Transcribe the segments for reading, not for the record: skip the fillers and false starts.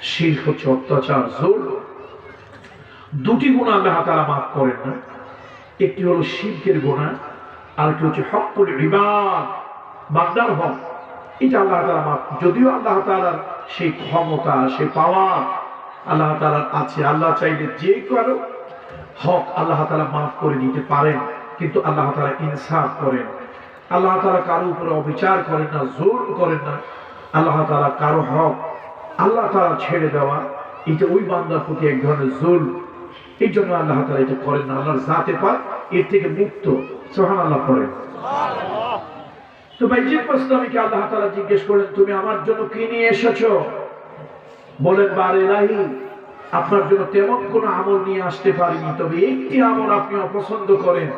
শিরক হচ্ছে অত্যাচার, জুলম। দুটি গুনাহ আল্লাহ তাআলা মাফ করেন না। একটি হলো শিরকের গুনাহ, আর একটি হচ্ছে হকুল ইবাদ, বান্দার হক। এটা আল্লাহ তাআলা মাফ, যদিও আল্লাহ তাআলার সেই ক্ষমতা, সেই পাওয়ার আল্লাহ তাআলার আছে। আল্লাহ চাইলে যে কারো হক আল্লাহ তাআলা মাফ করে দিতে পারেন, কিন্তু আল্লাহ তাআলা ইনসাফ করেন। আল্লাহ তাআলা কারো উপরে অবিচার করেন না, জুলম করেন না। আল্লাহ তাআলা কারো হক আল্লাহ তাআলা ছেড়ে দেওয়া, এটা ওই বান্দার প্রতি এক ধরনের জুলম। এই জন্য আল্লাহ তাআলা এটা করেন না। আল্লাহর জাতে পাক এর থেকে মুক্ত। সুবহানাল্লাহ পড়েন। তো বাইজিদ মুস্তামিকে আল্লাহ তাআলা জিজ্ঞেস করেন, তুমি আমার জন্য কি নিয়ে এসেছো? বলেন, বারে ইলাহি, আপনার জন্য তেমন কোনো আমল নিয়ে আসতে পারিনি, তবে একটি আমল আপনি অপছন্দ করেন।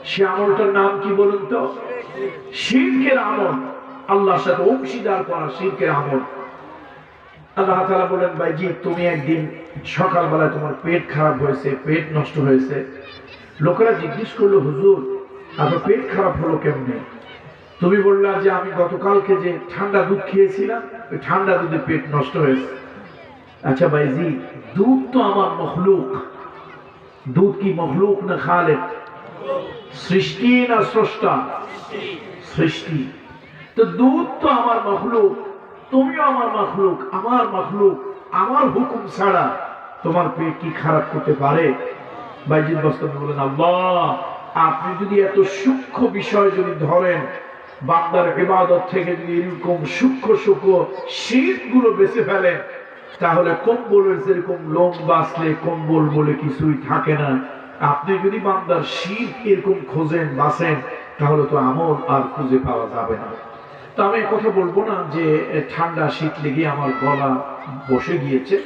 সে আমলটার নাম কি বলুন তো? শিরকের আমল, আল্লাহর সাথে অংশীদার করা শিরকের আমল। আল্লাহ তাআলা বলেন, বাইজিদ, তুমি একদিন সকালবেলা তোমার পেট খারাপ হয়েছে, পেট নষ্ট হয়েছে। লোকেরা জিজ্ঞেস করলো, হুজুর আপনার পেট খারাপ হলো কেমনে? তুমি বললা যে আমি গতকালকে যে ঠান্ডা দুধ খেয়েছিলাম, ওই ঠান্ডা দুধে পেট নষ্ট হয়েছে। আচ্ছা বাইজি, দুধ তো আমার মখলুক। দুধ কি মখলুক না খালেক? সৃষ্টি না স্রষ্টা? সৃষ্টি। তো দুধ তো আমার মখলুক, তুমিও আমার মখলুক, আমার মখলুক। আমার হুকুম ছাড়া তোমার পেট কি খারাপ করতে পারে? বাইজিদ বস্তামি বলেন, আল্লাহ, আপনি যদি এত সূক্ষ্ম বিষয় যদি ধরেন, বান্দার ইবাদত থেকে যদি এরকম সূক্ষ্ম সূক্ষ্ম শিরকগুলো বেঁচে ফেলেন, তাহলে কম্বলের যেরকম লোম বাঁচলে কম্বল বলে কিছুই থাকে না। আপনি যদি বান্দার শিরক এরকম খোঁজেন, বাঁচেন, তাহলে তো আমল আর খুঁজে পাওয়া যাবে না। তো আমি কথা বলবো না যে ঠান্ডা শীত লেগে আমার গলা বসে গিয়েছে,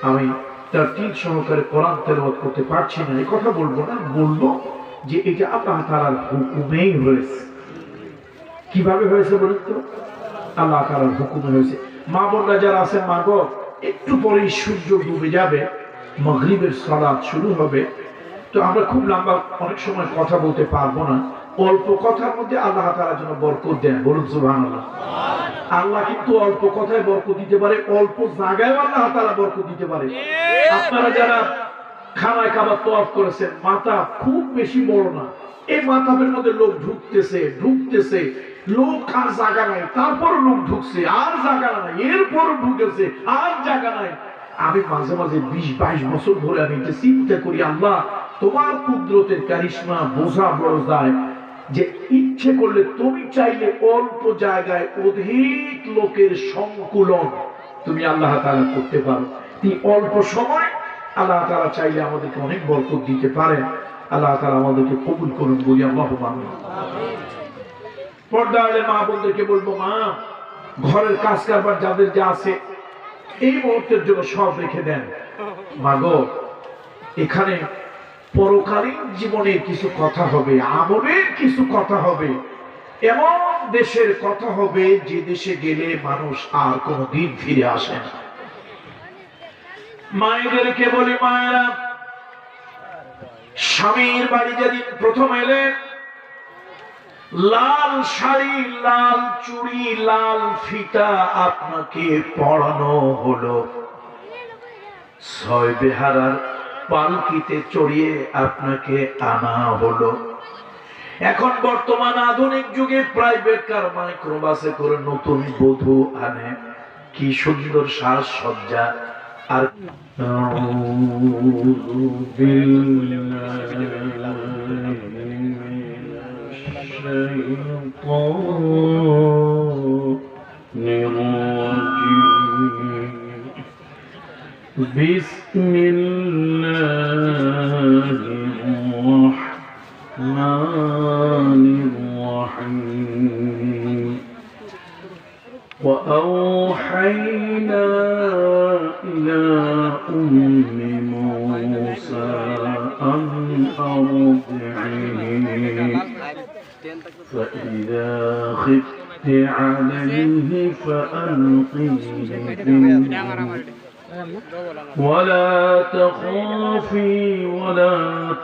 আমি তার তিল সহকারে কোরআন তেলাওয়াত করতে পারছি না, এই কথা বলবো না। বলবো যে এটা আল্লাহ তাআলার হুকুমেই হয়েছে। কিভাবে হয়েছে বলুন তো? আল্লাহ তাআলার হুকুমে হয়েছে। মা বোনরা যারা আছেন, মা গো, একটু পরেই সূর্য ডুবে যাবে, মাগরিবের সালাত শুরু হবে। তো আমরা খুব লম্বা অনেক সময় কথা বলতে পারবো না। অল্প কথার মধ্যে আল্লাহ তাআলা যেন বরকত দেন, বলুন সুবহানাল্লাহ। আল্লাহ কিন্তু অল্প কথায় বরকত দিতে পারে, অল্প জায়গায় আল্লাহ তাআলা বরকত দিতে পারে। আপনারা যারা খানায় কাবা তওয়াফ করেছেন, মাথা খুব বেশি বড় না, এই মাথাবের মধ্যে লোক ঢুকতেছে, লোক আর জায়গা নাই, তারপর লোক ঢুকছে, আর জায়গা নাই, এরপর ঢুকেছে, আর জায়গা নাই। আমি মাঝে মাঝে 20-22 বছর ধরে আমি এটা চিন্তা করি, আল্লাহ তোমার কুদরতের কারিশমা বোঝা বড় যায় যে ইচ্ছে করলে তুমি চাইলে অল্প জায়গায় অধিক লোকের সংকুলন তুমি আল্লাহ তাআলা করতে পারো। এই অল্প সময় আল্লাহ তাআলা চাইলে আমাদেরকে অনেক বরকত দিতে পারেন। আল্লাহ তাআলা আমাদেরকে কবুল করুন, বলি আল্লাহুম্মা আমিন। পর্দারে মা বোনদেরকে বলবো, মা, ঘরের কাজ কারবার যাদের যা আছে এই মুহূর্তের জন্য সব রেখে দেন। মা গো, এখানে পরকালীন জীবনের কিছু কথা হবে, আমলের কিছু কথা হবে, এমন দেশের কথা হবে যে দেশে গেলে মানুষ আর কোনোদিন ফিরে আসে না। মায়েদেরকে বলি, মায়েরা, স্বামীর বাড়ি যেদিন প্রথম এলেন, লাল শাড়ি, লাল চুড়ি, লাল ফিতা আপনাকে পরানো হলো, 6 বেহারার পালকিতে চড়িয়ে আপনাকে আনা হলো। এখন বর্তমান আধুনিক যুগে প্রাইভেট কার, মাইক্রোবাসে করে নতুন বধূ আনে, কি সুন্দর সাজসজ্জা। আর বিসমিল্লাহির-রহমানির-রহিম। وأوحينا إلى أم موسى أن أرضعيه فإذا خفت عليه فألقيه في اليم ولا تخافي ولا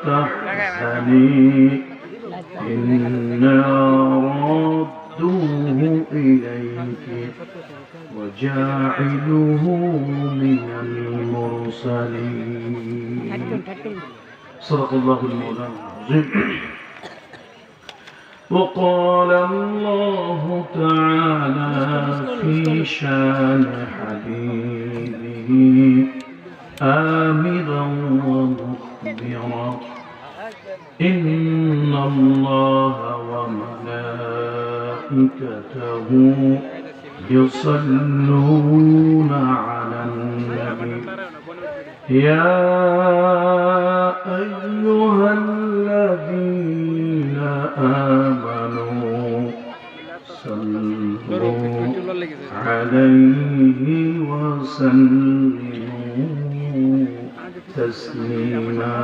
تحزني إنا رادوه إليك وجاعله من المرسلين. صدق الله المولى العظيم. وقال الله تعالى في شان حبيبه آمرا ومخبرا إن الله وملائكته يصلون على النبي يا أيها الذين آمنوا صلوا عليه وسلموا تسليما.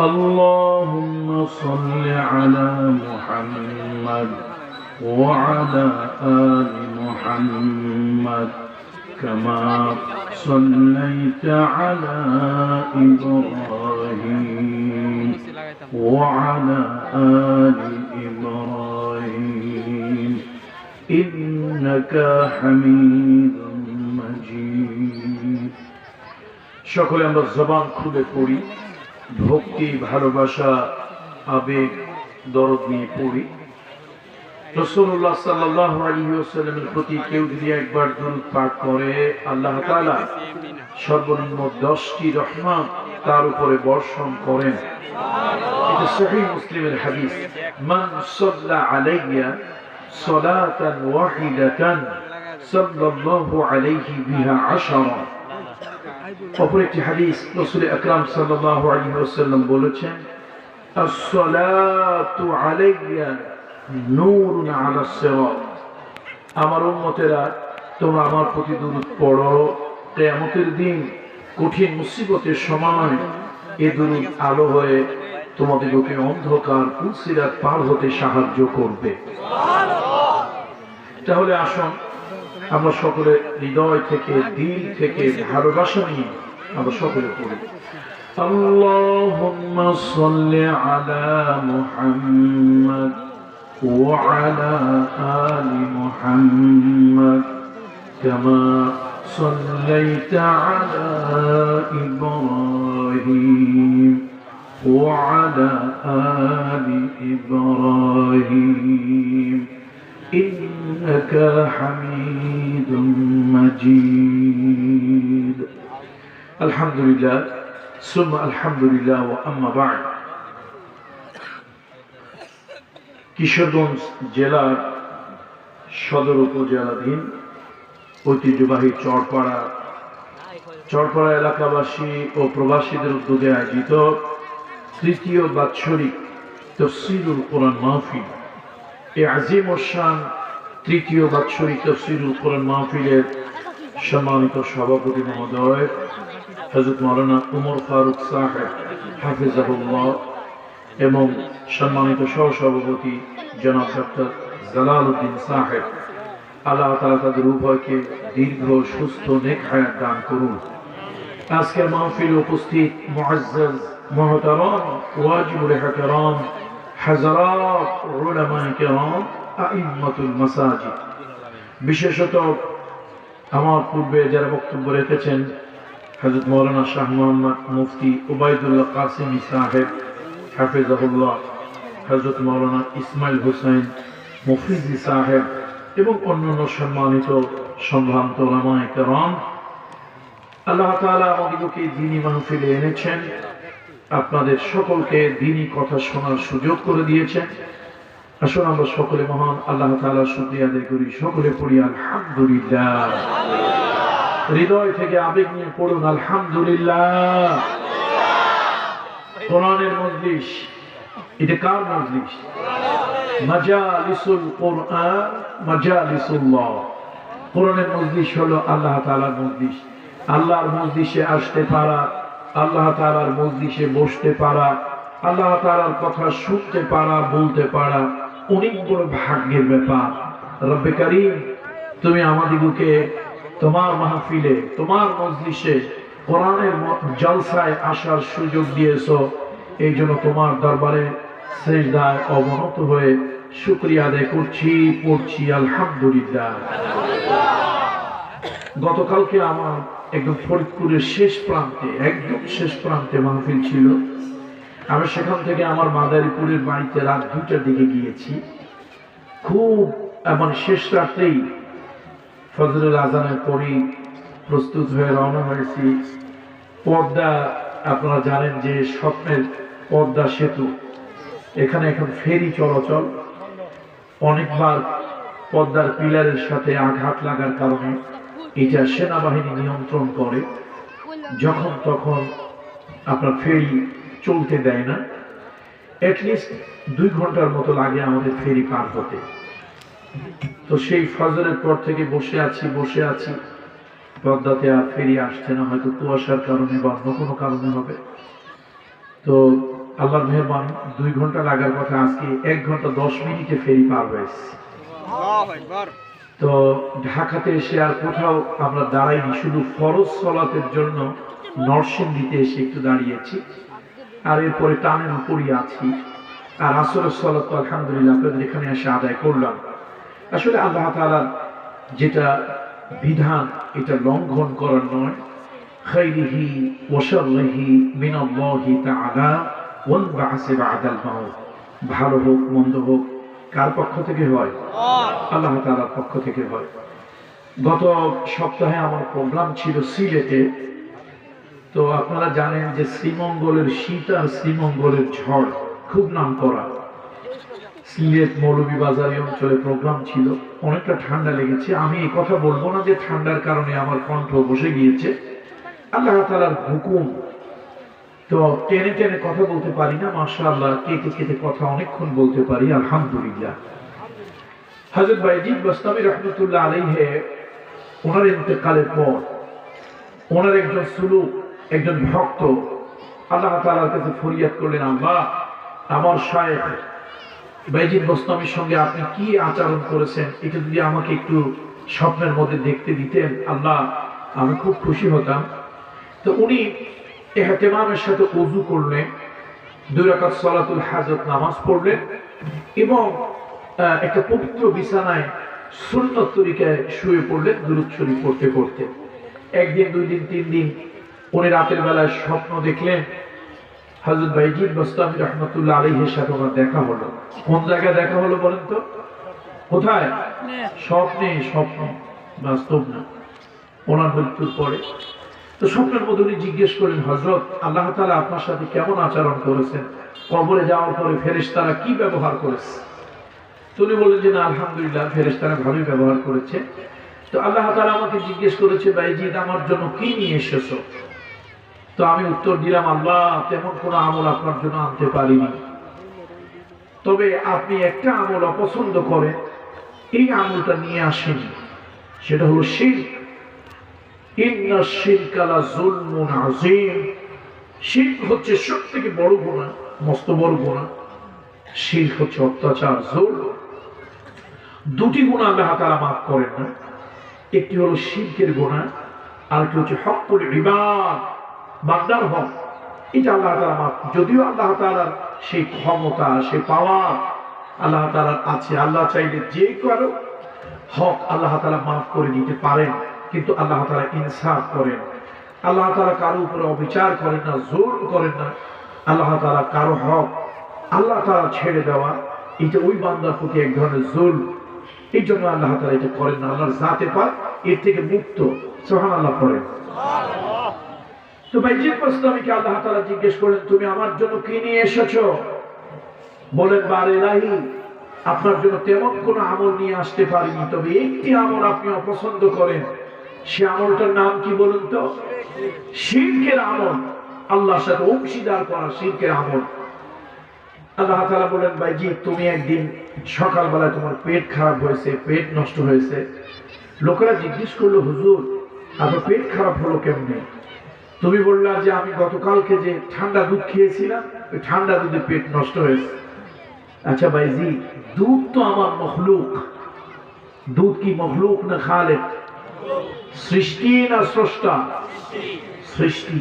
اللهم صل على محمد وعلى آل محمد كما صليت على إبراهيم وعلى آل إبراهيم إنك حميد مجيد. সকলে আমরা জবান খুলে পড়ি, ভক্তি, ভালোবাসা, আবেগ, দরদ নিয়ে পড়ি। রাসূলুল্লাহ সাল্লাল্লাহু আলাইহি ওয়াসাল্লামের প্রতি কেউ যদি একবার দরুদ পাঠ করে, আল্লাহ তাআলা সর্বনিম্ন 10টি রহমত তার উপরে বর্ষণ করেন। এটা সহিহ মুসলিমের হাদিস। মান সাল্লা আলাইয়া সালাতান ওয়াহিদাতান সাল্লাল্লাহু আলাইহি বিহা 10। অপর একটি হাদিস রাসূল আকরাম সাল্লাল্লাহু আলাইহি ওয়াসাল্লাম বলেছেন, আস-সালাতু আলাইয়া নূরুন আলাস সিরাত। আমার উম্মতেরা, তোমরা আমার প্রতি দরুদ পড়ো, কিয়ামতের দিন কঠিন মুসিবতের সময় এই দরুদ আলো হয়ে তোমাদেরকে অন্ধকার পুলসিরাত পার হতে সাহায্য করবে। তাহলে আসুন আমরা সকলে হৃদয় থেকে, দিল থেকে ভালোবাসা নিয়ে আমরা সকলে পড়ি। আল্লাহুম্মা সাল্লি আলা মুহাম্মাদ وعلى آل محمد كما صليت على إبراهيم وعلى آل إبراهيم إنك حميد مجيد. الحمد لله ثم الحمد لله وأما بعد. কিশোরগঞ্জ জেলার সদর উপজেলাধীন ঐতিহ্যবাহী চরপাড়া এলাকাবাসী ও প্রবাসীদের উদ্যোগে আয়োজিত তৃতীয় বাৎসরিক তাফসীরুল কোরআন মাহফিল, এই আজিম ও শান তৃতীয় বাৎসরিক তাফসীরুল কোরআন মাহফিলের সম্মানিত সভাপতি মহোদয় হযরত মাওলানা উমর ফারুক সাহেব হাফিজাহুল্লাহ এবং সম্মানিত সহসভাপতি জনাব ডক্টর জালালউদ্দিন সাহেব, আল্লাহ তাআলা তাদের উভয়কে দীর্ঘ সুস্থ নেক হায়াত দান করুন। আজকের মাহফিলে উপস্থিত মুআজ্জাজ মুহতারাম ওয়াজিবুল ইহতিরাম হাযরাত উলামায়ে কিরাম আইম্মাতুল মাসাজিদ, বিশেষত আমার পূর্বে যারা বক্তব্য রেখেছেন হযরত মাওলানা শাহ মোহাম্মদ মুফতি উবাইদুল্লাহ কাসেমি সাহেব হাফিজাহুল্লাহ, হযরত মাওলানা ইসমাইল হোসেন মুফিজি সাহেব এবং অন্যান্য সম্মানিত সম্ভ্রান্ত উলামায়ে কেরাম, আল্লাহ তাআলা আমাদেরকে দ্বীনি মাহফিলে এনেছেন, আপনাদের সকলকে দ্বীনি কথা শোনার সুযোগ করে দিয়েছেন। আসুন আমরা সকলে মহান আল্লাহ তাআলার শুকরিয়া আদায় করি। সকলে পড়ি আলহামদুলিল্লাহ। হৃদয় থেকে আবেগ নিয়ে পড়ুন আলহামদুলিল্লাহ। কোরআনের মজলিস, এটা কার মজলিস? মাজালিসুল কোরআন, মাজালিসুল্লাহ। কোরআনের মজলিস হলো আল্লাহ তাআলার মজলিস। আল্লাহর মজলিসে আসতে পারা, আল্লাহ তাআলার মজলিসে বসতে পারা, আল্লাহ তাআলার কথা শুনতে পারা, বলতে পারা অনেক বড় ভাগ্যের ব্যাপার। রব্বে কারীম, তুমি আমাদিগকে তোমার মাহফিলে, তোমার মজলিসে, কোরআনের জলসায় আসার সুযোগ দিয়েছো। এই জন্য তোমার দরবারে সিজদায় অবনত হয়ে শুকরিয়া আদায় করছি, পড়ছি আলহামদুলিল্লাহ। গতকালকে আমার একদম ফরিদপুরের একদম শেষ প্রান্তে মাহফিল ছিল। আমি সেখান থেকে আমার মাদারীপুরের বাড়িতে রাত 2টার দিকে গিয়েছি। খুব শেষ রাত্রেই ফজরের আজানের পরেই প্রস্তুত হয়ে রওনা হয়েছি। পদ্মা, আপনারা জানেন যে স্বপ্নের পদ্মা সেতু, এখানে এখন ফেরি চলাচল। অনেকবার পদ্মার পিলারের সাথে আঘাত লাগার কারণে এটা সেনাবাহিনী নিয়ন্ত্রণ করে, যখন তখন আপনার ফেরি চলতে দেয় না। অ্যাটলিস্ট 2 ঘন্টার মতো লাগে আমাদের ফেরি পার হতে। তো সেই ফজরের পর থেকে বসে আছি পদ্মাতে, আর ফেরি আসছে না, হয়তো কুয়াশার কারণে বা অন্য কোনো কারণে হবে। তো আল্লাহর মেহেরবানি, 2 ঘন্টা লাগার কথা, আজকে 1 ঘন্টা 10 মিনিটে ফেরি পার হয়েছে। তো ঢাকাতে এসে আর কোথাও আমরা দাঁড়াইনি, শুধু ফরজ সলাতের জন্য নরসিংদীতে এসে একটু দাঁড়িয়েছি, আর এরপরে টানের উপরই আছি। আর আসরের সলাত আলহামদুলিল্লাহ আপনাদের এখানে এসে আদায় করলাম। আসলে আল্লাহ তাআলার যেটা বিধান, এটা লঙ্ঘন করার নয়। খাইরিহি ওয়া শাররিহি মিনাল্লাহি তাআলা ওয়াল বা'সি বা'দাল মাউত। ভালো হোক মন্দ হোক কার পক্ষ থেকে হয়? আল্লাহ তাআলার পক্ষ থেকে হয়। গত সপ্তাহে আমার প্রোগ্রাম ছিল সিলেটে। তো আপনারা জানেন যে শ্রীমঙ্গলের শীত আর শ্রীমঙ্গলের ঝড় খুব নাম করা। সিলেট মৌলভীবাজার এই অঞ্চলে প্রোগ্রাম ছিল, অনেকটা ঠান্ডা লেগেছে। আমি এই কথা বলবো না যে ঠান্ডার কারণে আমার কণ্ঠ বসে গিয়েছে, আল্লাহ তাআলার হুকুম। তো টেনে টেনে কথা বলতে পারি না, মাশাআল্লাহ কেটে কেটে কথা অনেকক্ষণ বলতে পারি, আলহামদুলিল্লাহ। হযরত বাইজিদ বাস্তামী রাহমাতুল্লাহ আলাইহি, ওনার ইন্তেকালের পর ওনার একজন সুলুক, একজন ভক্ত আল্লাহ তাআলার কাছে ফরিয়াদ করলেন, আল্লাহ, আমার শায়েখ বাইজিদ বাস্তামীর সঙ্গে আপনি কি আচরণ করেছেন, এটা যদি আমাকে একটু স্বপ্নের মধ্যে দেখতে দিতেন, আল্লাহ, আমি খুব খুশি হতাম। তো উনি ইহতিমামের সাথে ওযু করলেন, 2 রাকাত সালাতুল হাজত নামাজ পড়লেন এবং একটা পবিত্র বিছানায় সুন্নত তরিকায় শুয়ে পড়লেন দুরূদ শরীফ পড়তে পড়তে। 1 দিন 2 দিন 3 দিন উনি রাতের বেলায় স্বপ্ন দেখলেন হযরত বাইজিদ বাস্তামী রাহমাতুল্লাহ আলাইহির সাথে ওনার দেখা হলো। কোন জায়গায় দেখা হলো বলেন তো? কোথায়? স্বপ্নে, বাস্তব না, ওনার মৃত্যুর পরে। তো স্বপ্নের মধ্যে উনি জিজ্ঞেস করেন, হযরত, আল্লাহ তাআলা আপনার সাথে কেমন আচরণ করেছেন, কবরে যাওয়ার পরে ফেরেশতারা কি ব্যবহার করেছে? তো উনি বললেন যে না, আলহামদুলিল্লাহ ফেরেশতারা ভালোই ব্যবহার করেছে। তো আল্লাহ তাআলা আমাকে জিজ্ঞেস করেছে, বাইজিদ, আমার জন্য কি নিয়ে এসেছো? তো আমি উত্তর দিলাম, আল্লাহ, তেমন কোনো আমল আপনার জন্য আনতে পারিনি, তবে আপনি একটা আমল অপছন্দ করেন, এই আমলটা নিয়ে আসেন, সেটা হলো শিরক। ইন্না শিরকা লা যুলমুন আযীম। শিরক হচ্ছে সবথেকে বড় গুনাহ, মস্ত বড় গুনাহ। শিরক হচ্ছে অত্যাচার, জুলম। 2টি গুনাহ আল্লাহ তাআলা মাফ করেন না। একটি হলো শিরকের গুনাহ, আর একটি হচ্ছে হকুল ইবাদ, বান্দার হক। এটা আল্লাহ তাআলা মাফ, যদিও আল্লাহ তাআলার সেই ক্ষমতা, সেই পাওয়ার আল্লাহ তাআলার আছে। আল্লাহ চাইলে যে কারো হক আল্লাহ তাআলা মাফ করে দিতে পারেন, কিন্তু আল্লাহ তাআলা ইনসাফ করেন। আল্লাহ তাআলা কারো উপরে অবিচার করেন না, জুলম করেন না। আল্লাহ তাআলা কারো হক আল্লাহ তাআলা ছেড়ে দেওয়া, এটা ওই বান্দার প্রতি এক ধরনের জুলম। এই জন্য আল্লাহ তাআলা এটা করেন না। আল্লাহর জাতে পাক এর থেকে মুক্ত, সুবহানাল্লাহ পড়েন। তো বাইজিদ বাস্তামীকে আল্লাহ তাআলা জিজ্ঞেস করেন, তুমি আমার জন্য কি নিয়ে এসেছো? বলেন, বার ইলাহি, আপনার জন্য তেমন কোনো আমল নিয়ে আসতে পারিনি, তবে একটি আমল আপনি অপছন্দ করেন। সে আমলটার নাম কি বলুন তো? শিরকের আমল, আল্লাহর সাথে অংশীদার করা শিরকের আমল। আল্লাহ তাআলা বলেন, বাইজিদ, তুমি একদিন সকালবেলায় তোমার পেট খারাপ হয়েছে, পেট নষ্ট হয়েছে। লোকেরা জিজ্ঞেস করলো, হুজুর, আপনার পেট খারাপ হলো কেমনে? তুমি বললা যে আমি গতকালকে যে ঠান্ডা দুধ খেয়েছিলাম, ওই ঠান্ডা দুধে পেট নষ্ট হয়েছে। আচ্ছা বাইজি, দুধ তো আমার মখলুক। দুধ কি মখলুক না খালেক? সৃষ্টি না স্রষ্টা? সৃষ্টি।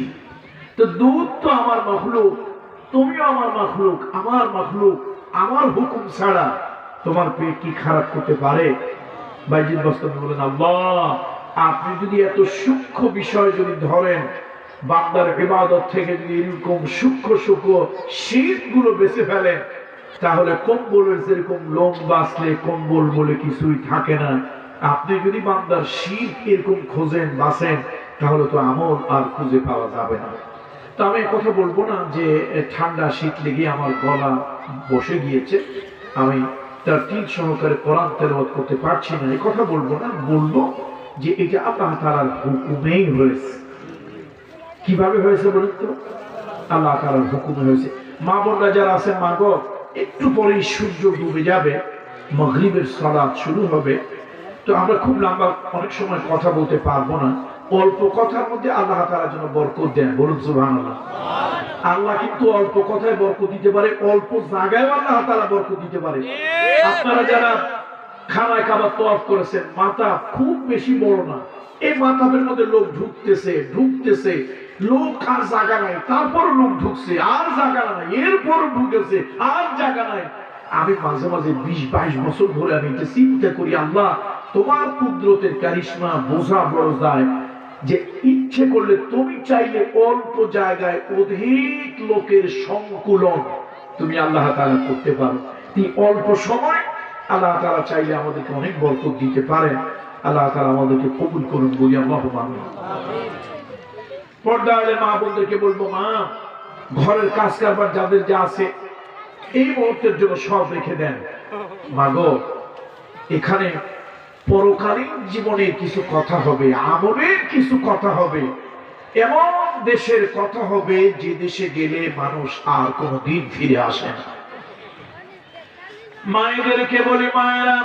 তো দুধ তো আমার মখলুক, তুমিও আমার মখলুক। আমার হুকুম ছাড়া তোমার পেট কি খারাপ করতে পারে? বাইজিদ বাস্তবে বলেন, আল্লাহ আপনি যদি এত সূক্ষ্ম বিষয় যদি ধরেন, বান্দার ইবাদত থেকে যদি এরকম সূক্ষ্ম সূক্ষ্ম শীতগুলো বেঁচে ফেলেন, তাহলে কম্বলের যেরকম লোম বাঁচলে কম্বল বলে কিছুই থাকে না, আপনি যদি বান্দার শীত এরকম খোঁজেন বাঁচেন, তাহলে তো আমল আর খুঁজে পাওয়া যাবে না। তো আমি কথা বলবো না যে ঠান্ডা শীত লেগে আমার গলা বসে গিয়েছে, আমি তার তিল সহকারে কোরআন তেলাওয়াত করতে পারছি না, এই কথা বলবো না। বলবো যে এটা আল্লাহ তাআলার হুকুমেই হয়েছে। কিভাবে হয়েছে বলেন তো? আল্লাহ তাআলার হুকুমে হয়েছে। মা বোনরা যারা আছেন, মা গো, একটু পরেই সূর্য ডুবে যাবে, মাগরিবের সালাত শুরু হবে। তো আমরা খুব লম্বা অনেক সময় কথা বলতে পারবো না, অল্প কথার মধ্যে আল্লাহ তাআলা যেন বরকত দেন, বলুন সুবহানাল্লাহ। আল্লাহ কিন্তু অল্প কথায় বরকত দিতে পারে, অল্প জায়গায় আল্লাহ তাআলা বরকত দিতে পারে। আপনারা যারা খানায় কাবা তওয়াফ করেছেন, মাথা খুব বেশি বড় না, এই মাথাবের মধ্যে লোক ঢুকতেছে, লোক আর জায়গা নাই, তারপর লোক ঢুকছে, আর জায়গা নাই, এরপর ঢুকেছে, আর জায়গা নাই। আমি মাঝে মাঝে 20-22 বছর ধরে আমি এটা চিন্তা করি, আল্লাহ তোমার কুদরতের কারিশমা বোঝা বড় যায় যে ইচ্ছে করলে তুমি চাইলে অল্প জায়গায় অধিক লোকের সংকুলন তুমি আল্লাহ তাআলা করতে পারো। এই অল্প সময় আল্লাহ তাআলা চাইলে আমাদেরকে অনেক বরকত দিতে পারেন। আল্লাহ তাআলা আমাদেরকে কবুল করুন, বলি আল্লাহুম্মা আমিন। পর্দার মা বোনদেরকে বলবো, মা ঘরের কাজ কারবার যাদের যা আছে এই মুহূর্তের জন্য সব রেখে দেন। মা গো, এখানে পরকালীন জীবনের কিছু কথা হবে, আমলের কিছু কথা হবে, এমন দেশের কথা হবে যে দেশে গেলে মানুষ আর কোনোদিন ফিরে আসে না। মায়েদেরকে বলি, মায়েরা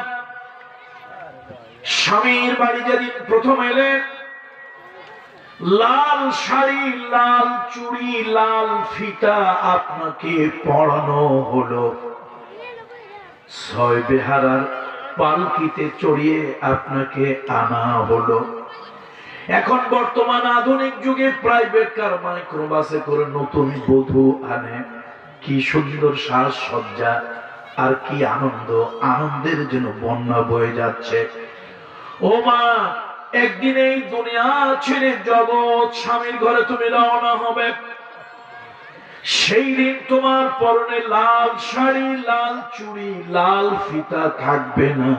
স্বামীর বাড়ি যেদিন প্রথম এলেন, লাল শাড়ি, লাল চুড়ি, লাল ফিতা আপনাকে পরানো হলো, 6 বেহারার পালকিতে চড়িয়ে আপনাকে আনা হলো। এখন বর্তমান আধুনিক যুগে প্রাইভেট কার, মাইক্রোবাসে করে নতুন বধূ আনে, কি সুন্দর সাজসজ্জা আর কি আনন্দ, আনন্দের জন্য বন্যা বয়ে যাচ্ছে। ও মা, একদিন এই দুনিয়া ছেড়ে জগৎ স্বামীর ঘরে তুমি রওনা হবে, সেই দিন তোমার পরনে লাল শাড়ি, লাল চুড়ি, লাল ফিতা থাকবে না।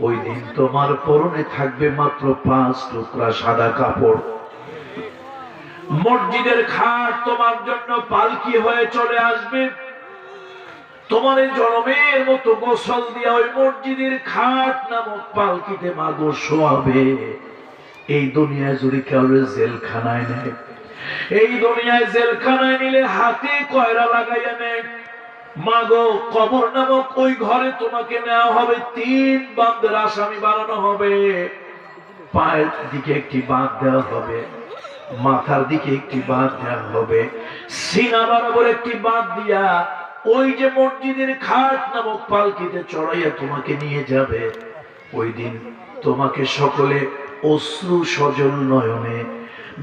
ওই দিন তোমার পরনে থাকবে মাত্র 5 টুকরা সাদা কাপড়। মসজিদের খাট তোমার জন্য পালকি হয়ে চলে আসবে, তোমার এই জনমের মতো গোসল দিয়া ওই মসজিদের খাট নামক পালকিতে মাগো শোয়াবে। এই দুনিয়ায় যদি কেউ জেলখানায় নেয়, এই দুনিয়ায় জেলখানায় নিলে হাতে কয়রা লাগাইয়া নেয়, মাগো কবর নামক ওই ঘরে তোমাকে নেওয়া হবে, 3 বাঁধের আসামি বানানো হবে। পায়ের দিকে একটি বাঁধ দেওয়া হবে, মাথার দিকে একটি বাঁধ দেওয়া হবে, সিনা বরাবর একটি বাঁধ দিয়া ওই যে মসজিদের খাট নামক পালকিতে চড়াইয়া তোমাকে নিয়ে যাবে। ওই দিন তোমাকে সকলে অশ্রু সজল নয়নে,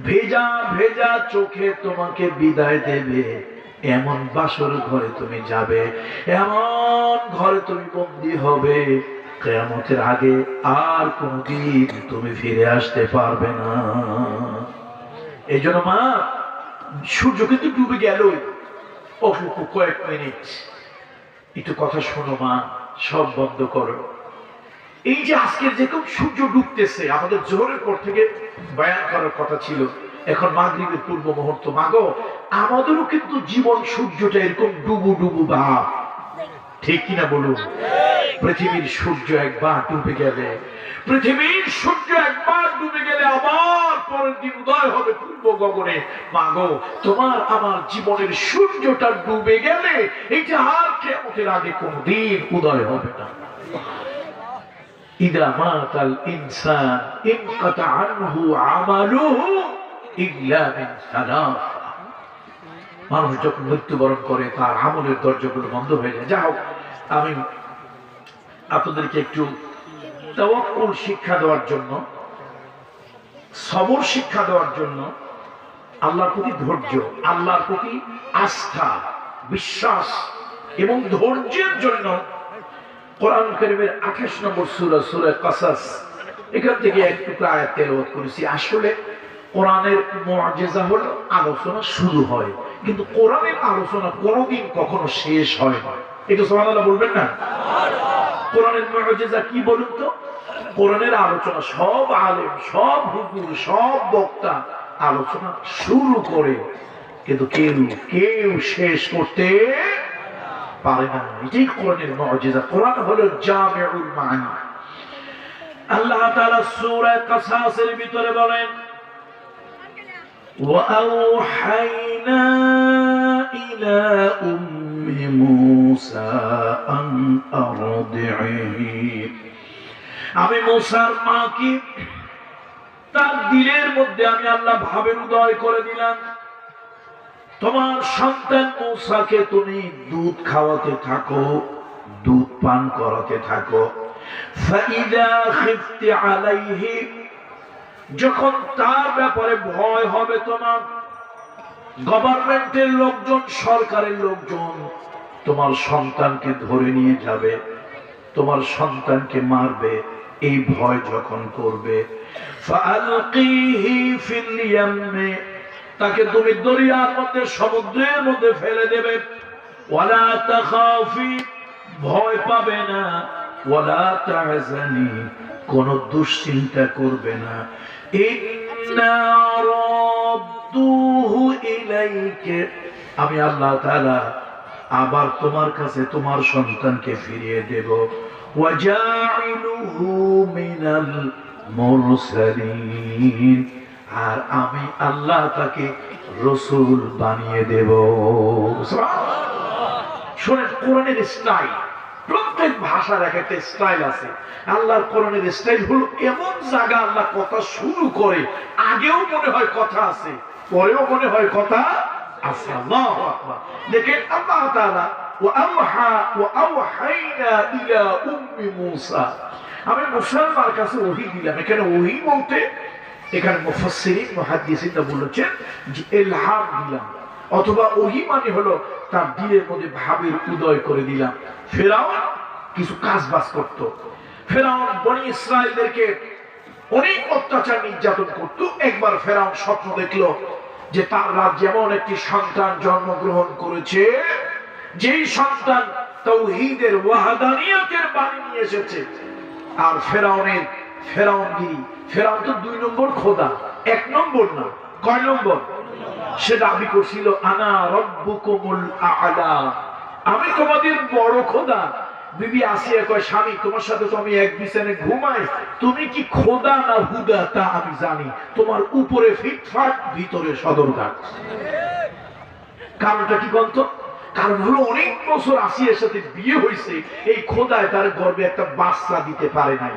ভেজা ভেজা চোখে তোমাকে বিদায় দেবে। এমন বাসর ঘরে তুমি যাবে, এমন ঘরে তুমি বন্দী হবে, কিয়ামতের আগে আর কোনদিন তুমি ফিরে আসতে পারবে না। এই জন্য মা, সূর্য কিন্তু ডুবে গেল, অল্প কয়েক মিনিট একটু কথা শোনো মা, সব বন্ধ করো। এই যে আজকের যেরকম সূর্য ডুবতেছে, আমাদের জোহরের পর থেকে বয়ান করার কথা ছিল, এখন মাগরিবের পূর্ব মুহূর্ত। মাগো, আমাদেরও কিন্তু জীবন সূর্যটা এরকম ডুবু ডুবু ভাব, ঠিক কিনা বলুন? পৃথিবীর সূর্য একবার ডুবে গেলে, পৃথিবীর সূর্য একবার ডুবে গেলে আবার পরের দিন উদয় হবে পূর্ব গগনে। মাগো, তোমার আমার জীবনের সূর্যটা ডুবে গেলে এটা আর কিয়ামতের আগে কোনদিন উদয় হবে না। ইদা মাতাল ইনসান ইনকাতা আনহু আমালুহু ইল্লা মিন সালাস। মানুষ যখন মৃত্যুবরণ করে তার আমলের দরজাগুলো বন্ধ হয়ে যায়। যাও, আমি আপনাদেরকে একটু তাওয়াক্কুল শিক্ষা দেওয়ার জন্য, সবর শিক্ষা দেওয়ার জন্য, আল্লাহর প্রতি ধৈর্য, আল্লাহর প্রতি আস্থা, বিশ্বাস এবং ধৈর্যের জন্য কোরআন কারীমের 28 নম্বর সূরা, সূরা কাসাস, এখান থেকে একটু আয়াত তেলাওয়াত করেছি। আসলে কোরআনের মুআজিজা হলো আলোচনা শুরু হয়, কিন্তু কোরআনের আলোচনা কোনোদিন কখনো শেষ হয় না। এটা সুবহানাল্লাহ বলবেন না? কোরআনের মুআজিজা কি বলুন তো? কোরআনের আলোচনা সব আলেম, সব হুজুর, সব বক্তা আলোচনা শুরু করে, কিন্তু কেউ শেষ করতে পারে না। এটাই কোরআনের মুআজিজা। কোরআন হলো জামিউল মাআনি। আল্লাহ তাআলা সূরা কাসাসের ভিতরে বলেন, وَأَوْحَيْنَا إِلَى أُمِّ مُوسَى أَنْ أَرْضِعِهِ, আমি মুসার মাকে তার দিলের মধ্যে আমি আল্লাহ ভাবের উদয় করে দিলাম, তোমার সন্তান মুসাকে তুমি দুধ খাওয়াতে থাকো, দুধ পান করাতে থাকো। فَإِذَا خِفْتِ عَلَيْهِ, যখন তার ব্যাপারে ভয় হবে তোমার, গভর্নমেন্টের লোকজন, সরকারের লোকজন তোমার সন্তানকে ধরে নিয়ে যাবে, তোমার সন্তানকে মারবে, এই ভয় যখন করবে, ফাআলকিহি ফিল ইয়ামে, তাকে তুমি দরিয়ার মধ্যে, সমুদ্রের মধ্যে ফেলে দেবে। ওয়ালা তাখাফি, ভয় পাবে না। ওয়ালা তাহজানি, কোন দুশ্চিন্তা করবে না। ইন্না রাদ্দুহু ইলাইকা, আমি আল্লাহ তাআলা আবার তোমার কাছে তোমার সন্তানকে ফিরিয়ে দেব। ওয়াজাইলুহু মিনাল মুরসালিন, আর আমি আল্লাহ তাকে রাসূল বানিয়ে দেব। শুনেন, কোরআনের স্টাইল, প্রত্যেক ভাষার এক একটা স্টাইল আছে। আল্লাহর কোরআনের স্টাইল হলো এমন জায়গা আল্লাহ কথা শুরু করে, আগেও মনে হয় কথা আছে, পরেও মনে হয় কথা আছে। আল্লাহু আকবার। দেখেন আল্লাহ তাআলা ওয়াআওহাইনা ইলা উম্মি মূসা, আমি মুসার মার কাছে ওহী দিলাম। এখানে ওহী বলতে এখানে মুফাসসিরিন মুহাদ্দিসিনরা বলেছেন যে ইলহাম দিলাম, অথবা ওহী মানে হলো তার দিলের মধ্যে ভাবের উদয় করে দিলাম। ফেরাউন কিছু কাজবাজ করত, ফেরাউন বনি ইসরাইলদেরকে অনেক অত্যাচার নির্যাতন করত। একবার ফেরাউন স্বপ্ন দেখলো যে তার রাজ্যে এমন একটি সন্তান জন্মগ্রহণ করেছে, যেই সন্তান তাওহীদের ওয়াহদানিয়তের বাণী নিয়ে এসেছে। আর ফেরাউনগিরি, ফেরাউন তো 2 নম্বর খোদা, 1 নম্বর না। কয় নম্বর? সে দাবি করছিল আনা রব্বুকুমুল আ'লা, আমি তোমাদের বড় খোদা। বিবি আসিয়া কয়, স্বামী তোমার সাথে তো আমি এক বিছানায় ঘুমাই, তুমি কি খোদা না হুদা তা আমি জানি, তোমার উপরে ফিটফাট, ভিতরে সদরঘাট। কারণটা কি বলতো? কারণ হলো অনেক বছর আসিয়ার সাথে বিয়ে হয়েছে, এই খোদায় তার গর্ভে একটা বাচ্চা দিতে পারে নাই।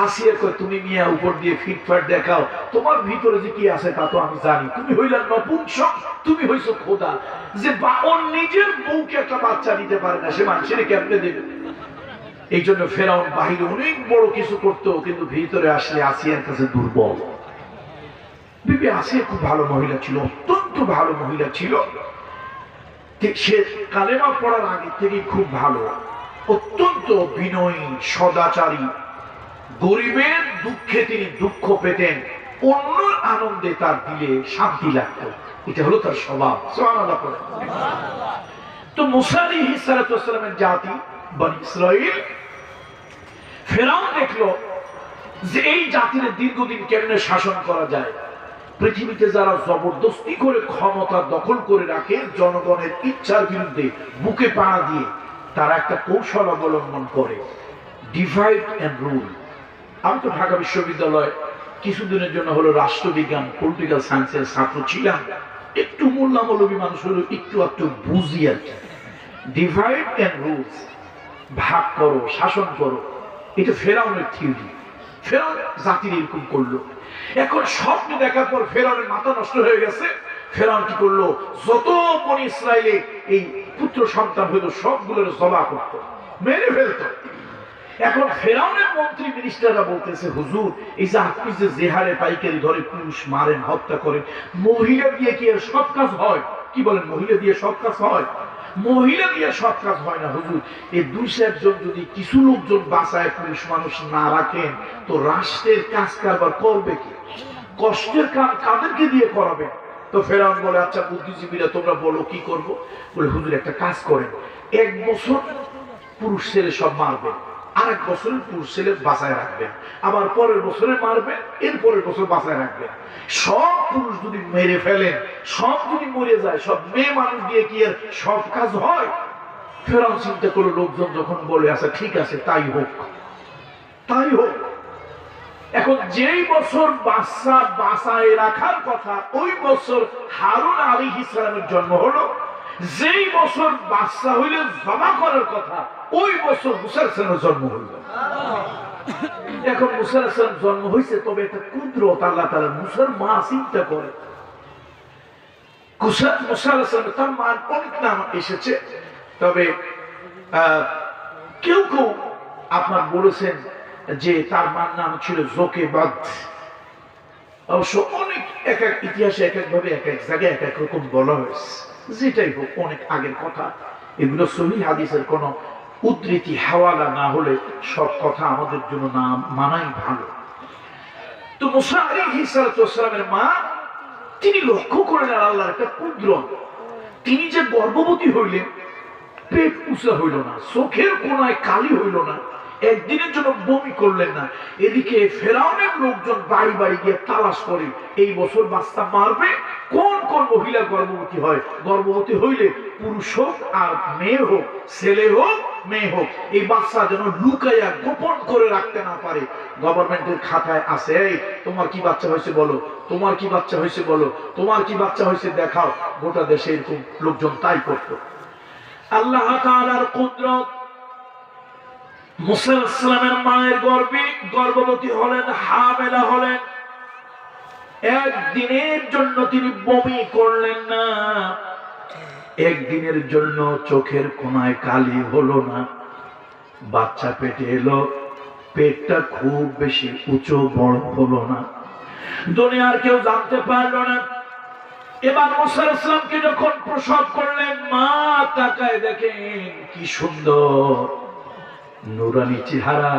আসিয়া কয়, তুমি মিয়া উপর দিয়ে ফিটফাট দেখাও, তোমার ভিতরে যে কি আছে তা তো আমি জানি, তুমি হইলা নপুংসক, তুমি হইছো খোদা। যে বাবার নিজের বউকে একটা বাচ্চা দিতে পারে না, সে মানুষের কেমনে দেবে? এই জন্য ফেরাউন বাহিরে অনেক বড় কিছু করতো, কিন্তু ভিতরে আসলে আসিয়ার কাছে দুর্বল। বিবি আসিয়া খুব ভালো মহিলা ছিল, অত্যন্ত ভালো মহিলা ছিল। সে কালেমা পড়ার আগে থেকে খুব ভালো, অত্যন্ত বিনয়ী, সদাচারী, গরিবের দুঃখে তিনি দুঃখ পেতেন, অন্য আনন্দে তার দিলে শান্তি লাগতো। এটা হলো তার স্বভাব। সুবহানাল্লাহ। তো মুসা আলাইহিস সালামের জাতি বনি ইসরাইল, ফেরাউন দেখলো যে এই জাতির দীর্ঘদিন কেমনে শাসন করা যায়। পৃথিবীতে যারা জবরদস্তি করে ক্ষমতা দখল করে রাখে, জনগণের ইচ্ছার বিরুদ্ধে বুকে পাড়া দিয়ে, তারা একটা কৌশল অবলম্বন করে, ডিভাইড এন্ড রুল। আমি তো ঢাকা বিশ্ববিদ্যালয় কিছুদিনের জন্য হলো রাষ্ট্রবিজ্ঞান, পলিটিক্যাল সায়েন্সের ছাত্র ছিলাম। একটু মোল্লা মৌলবী মানুষ হলো একটু বুঝি আর কি। ডিভাইড এন্ড রুলস, ভাগ করো, শাসন করো, এটা ফেরাউনের থিওরি। ফেরাউন জাতির এরকম করলো। এখন স্বপ্ন দেখার পর ফেরাউনের মাথা নষ্ট হয়ে গেছে। ফেরাউন কি করলো? যত বনি ইসরাইলে এই পুত্র সন্তান হইতো সবগুলোর জবা করতো, মেরে ফেলতো। এখন ফেরাউনের মন্ত্রী মিনিস্টাররা বলতেছে, হুজুর এই যে আপনি যে জেহারে পাইকারি ধরে পুরুষ মারেন, হত্যা করেন, মহিলা দিয়ে কি এর সব কাজ হয়? কি বলেন, মহিলা দিয়ে সব কাজ হয়? মহিলা দিয়ে সব কাজ হয় না হুজুর। এই 200 জন যদি কিছু লোকজন বাঁচায় পুরুষ মানুষ না রাখেন তো রাষ্ট্রের কাজ কারবার করবে কি? কষ্টের কাজ কাদেরকে দিয়ে করাবে? তো ফেরাউন বলে আচ্ছা বুদ্ধিজীবীরা তোমরা বলো কি করব? বলে হুজুর একটা কাজ করেন, 1 বছর পুরুষ ছেলে সব মারবেন, আরেক বছরে পুরুষ ছেলে বাঁচায় রাখবেন, আবার পরের বছরে মারবেন, এর পরের বছর বাঁচায় রাখবেন। সব পুরুষ যদি মেরে ফেলেন, সব যদি মরে যায়, সব মেয়ে মানুষ দিয়ে কি আর সব কাজ হয়? ফেরাউন চিন্তা করে লোকজন যখন বলে আচ্ছা ঠিক আছে তাই হোক, তাই হোক। এখন যেই বছর বাচ্চা বাঁচায় রাখার কথা ওই বছর হারুন আলাইহিস সালামের জন্ম হলো, যেই বছর বাচ্চা হইলে জমা করার কথা ওই বছর মুসা আলাইহিস সালামের জন্ম হইল। এখন মুসা আলাইহিস সালাম জন্ম হয়েছে, তবে একটা কুদরত আল্লাহ তাআলা। মুসার মা চিন্তা করে, মুসা আলাইহিস সালাম তার মার অনেক নাম এসেছে, তবে কেউ কেউ আপনার বলেছেন যে তার মার নাম ছিল যোকেবাদ। অবশ্য অনেক এক এক ইতিহাসে এক এক ভাবে এক এক জায়গায় এক এক রকম বলা হয়েছে। যেটাই হোক, অনেক আগের কথা, এগুলো সহিহ হাদিসের কোন উদ্ধৃতি হাওয়ালা না হলে সব কথা আমাদের জন্য না মানাই ভালো। তো মুসা আলাইহিস সালামের মা তিনি লক্ষ্য করেন আল্লাহর একটা কুদরত। তিনি যে গর্ভবতী হইলেন, পেট উঁচা হইল না, চোখের কোনায় কালি হইল না, একদিনের জন্য বমি করলেন না। এদিকে ফেরাউনের লোকজন বাড়ি বাড়ি গিয়ে তালাশ করে এই বছর বাচ্চা মারবে, কোন কোন মহিলা গর্ভবতী হয়, গর্ভবতী হইলে পুরুষ হোক আর মেয়ে হোক, ছেলে হোক মেয়ে হোক, এই বাচ্চা যেন লুকাইয়া গোপন করে রাখতে না পারে। গভর্নমেন্টের খাতায় আছে, এই তোমার কি বাচ্চা হয়েছে বলো, তোমার কি বাচ্চা হয়েছে বলো, তোমার কি বাচ্চা হয়েছে দেখাও। গোটা দেশে এরকম লোকজন তাই করত। আল্লাহ তাআলার কুদরত, মুসা আলাইহিস সালামের মায়ের গর্ভে গর্ভবতী হলেন, হামেলা হলেন। একদিনের জন্য তিনি বমি করলেন না, একদিনের জন্য চোখের কোনায় কালি হলো না। বাচ্চা পেটে এলো, পেটটা খুব বেশি উঁচু বড় হলো না, দুনিয়ার কেউ জানতে পারলো না। এবার মুসা আলাইহিস সালামকে যখন প্রসব করলেন, মা তাকায় দেখেন কি সুন্দর নুরানি চেহারা,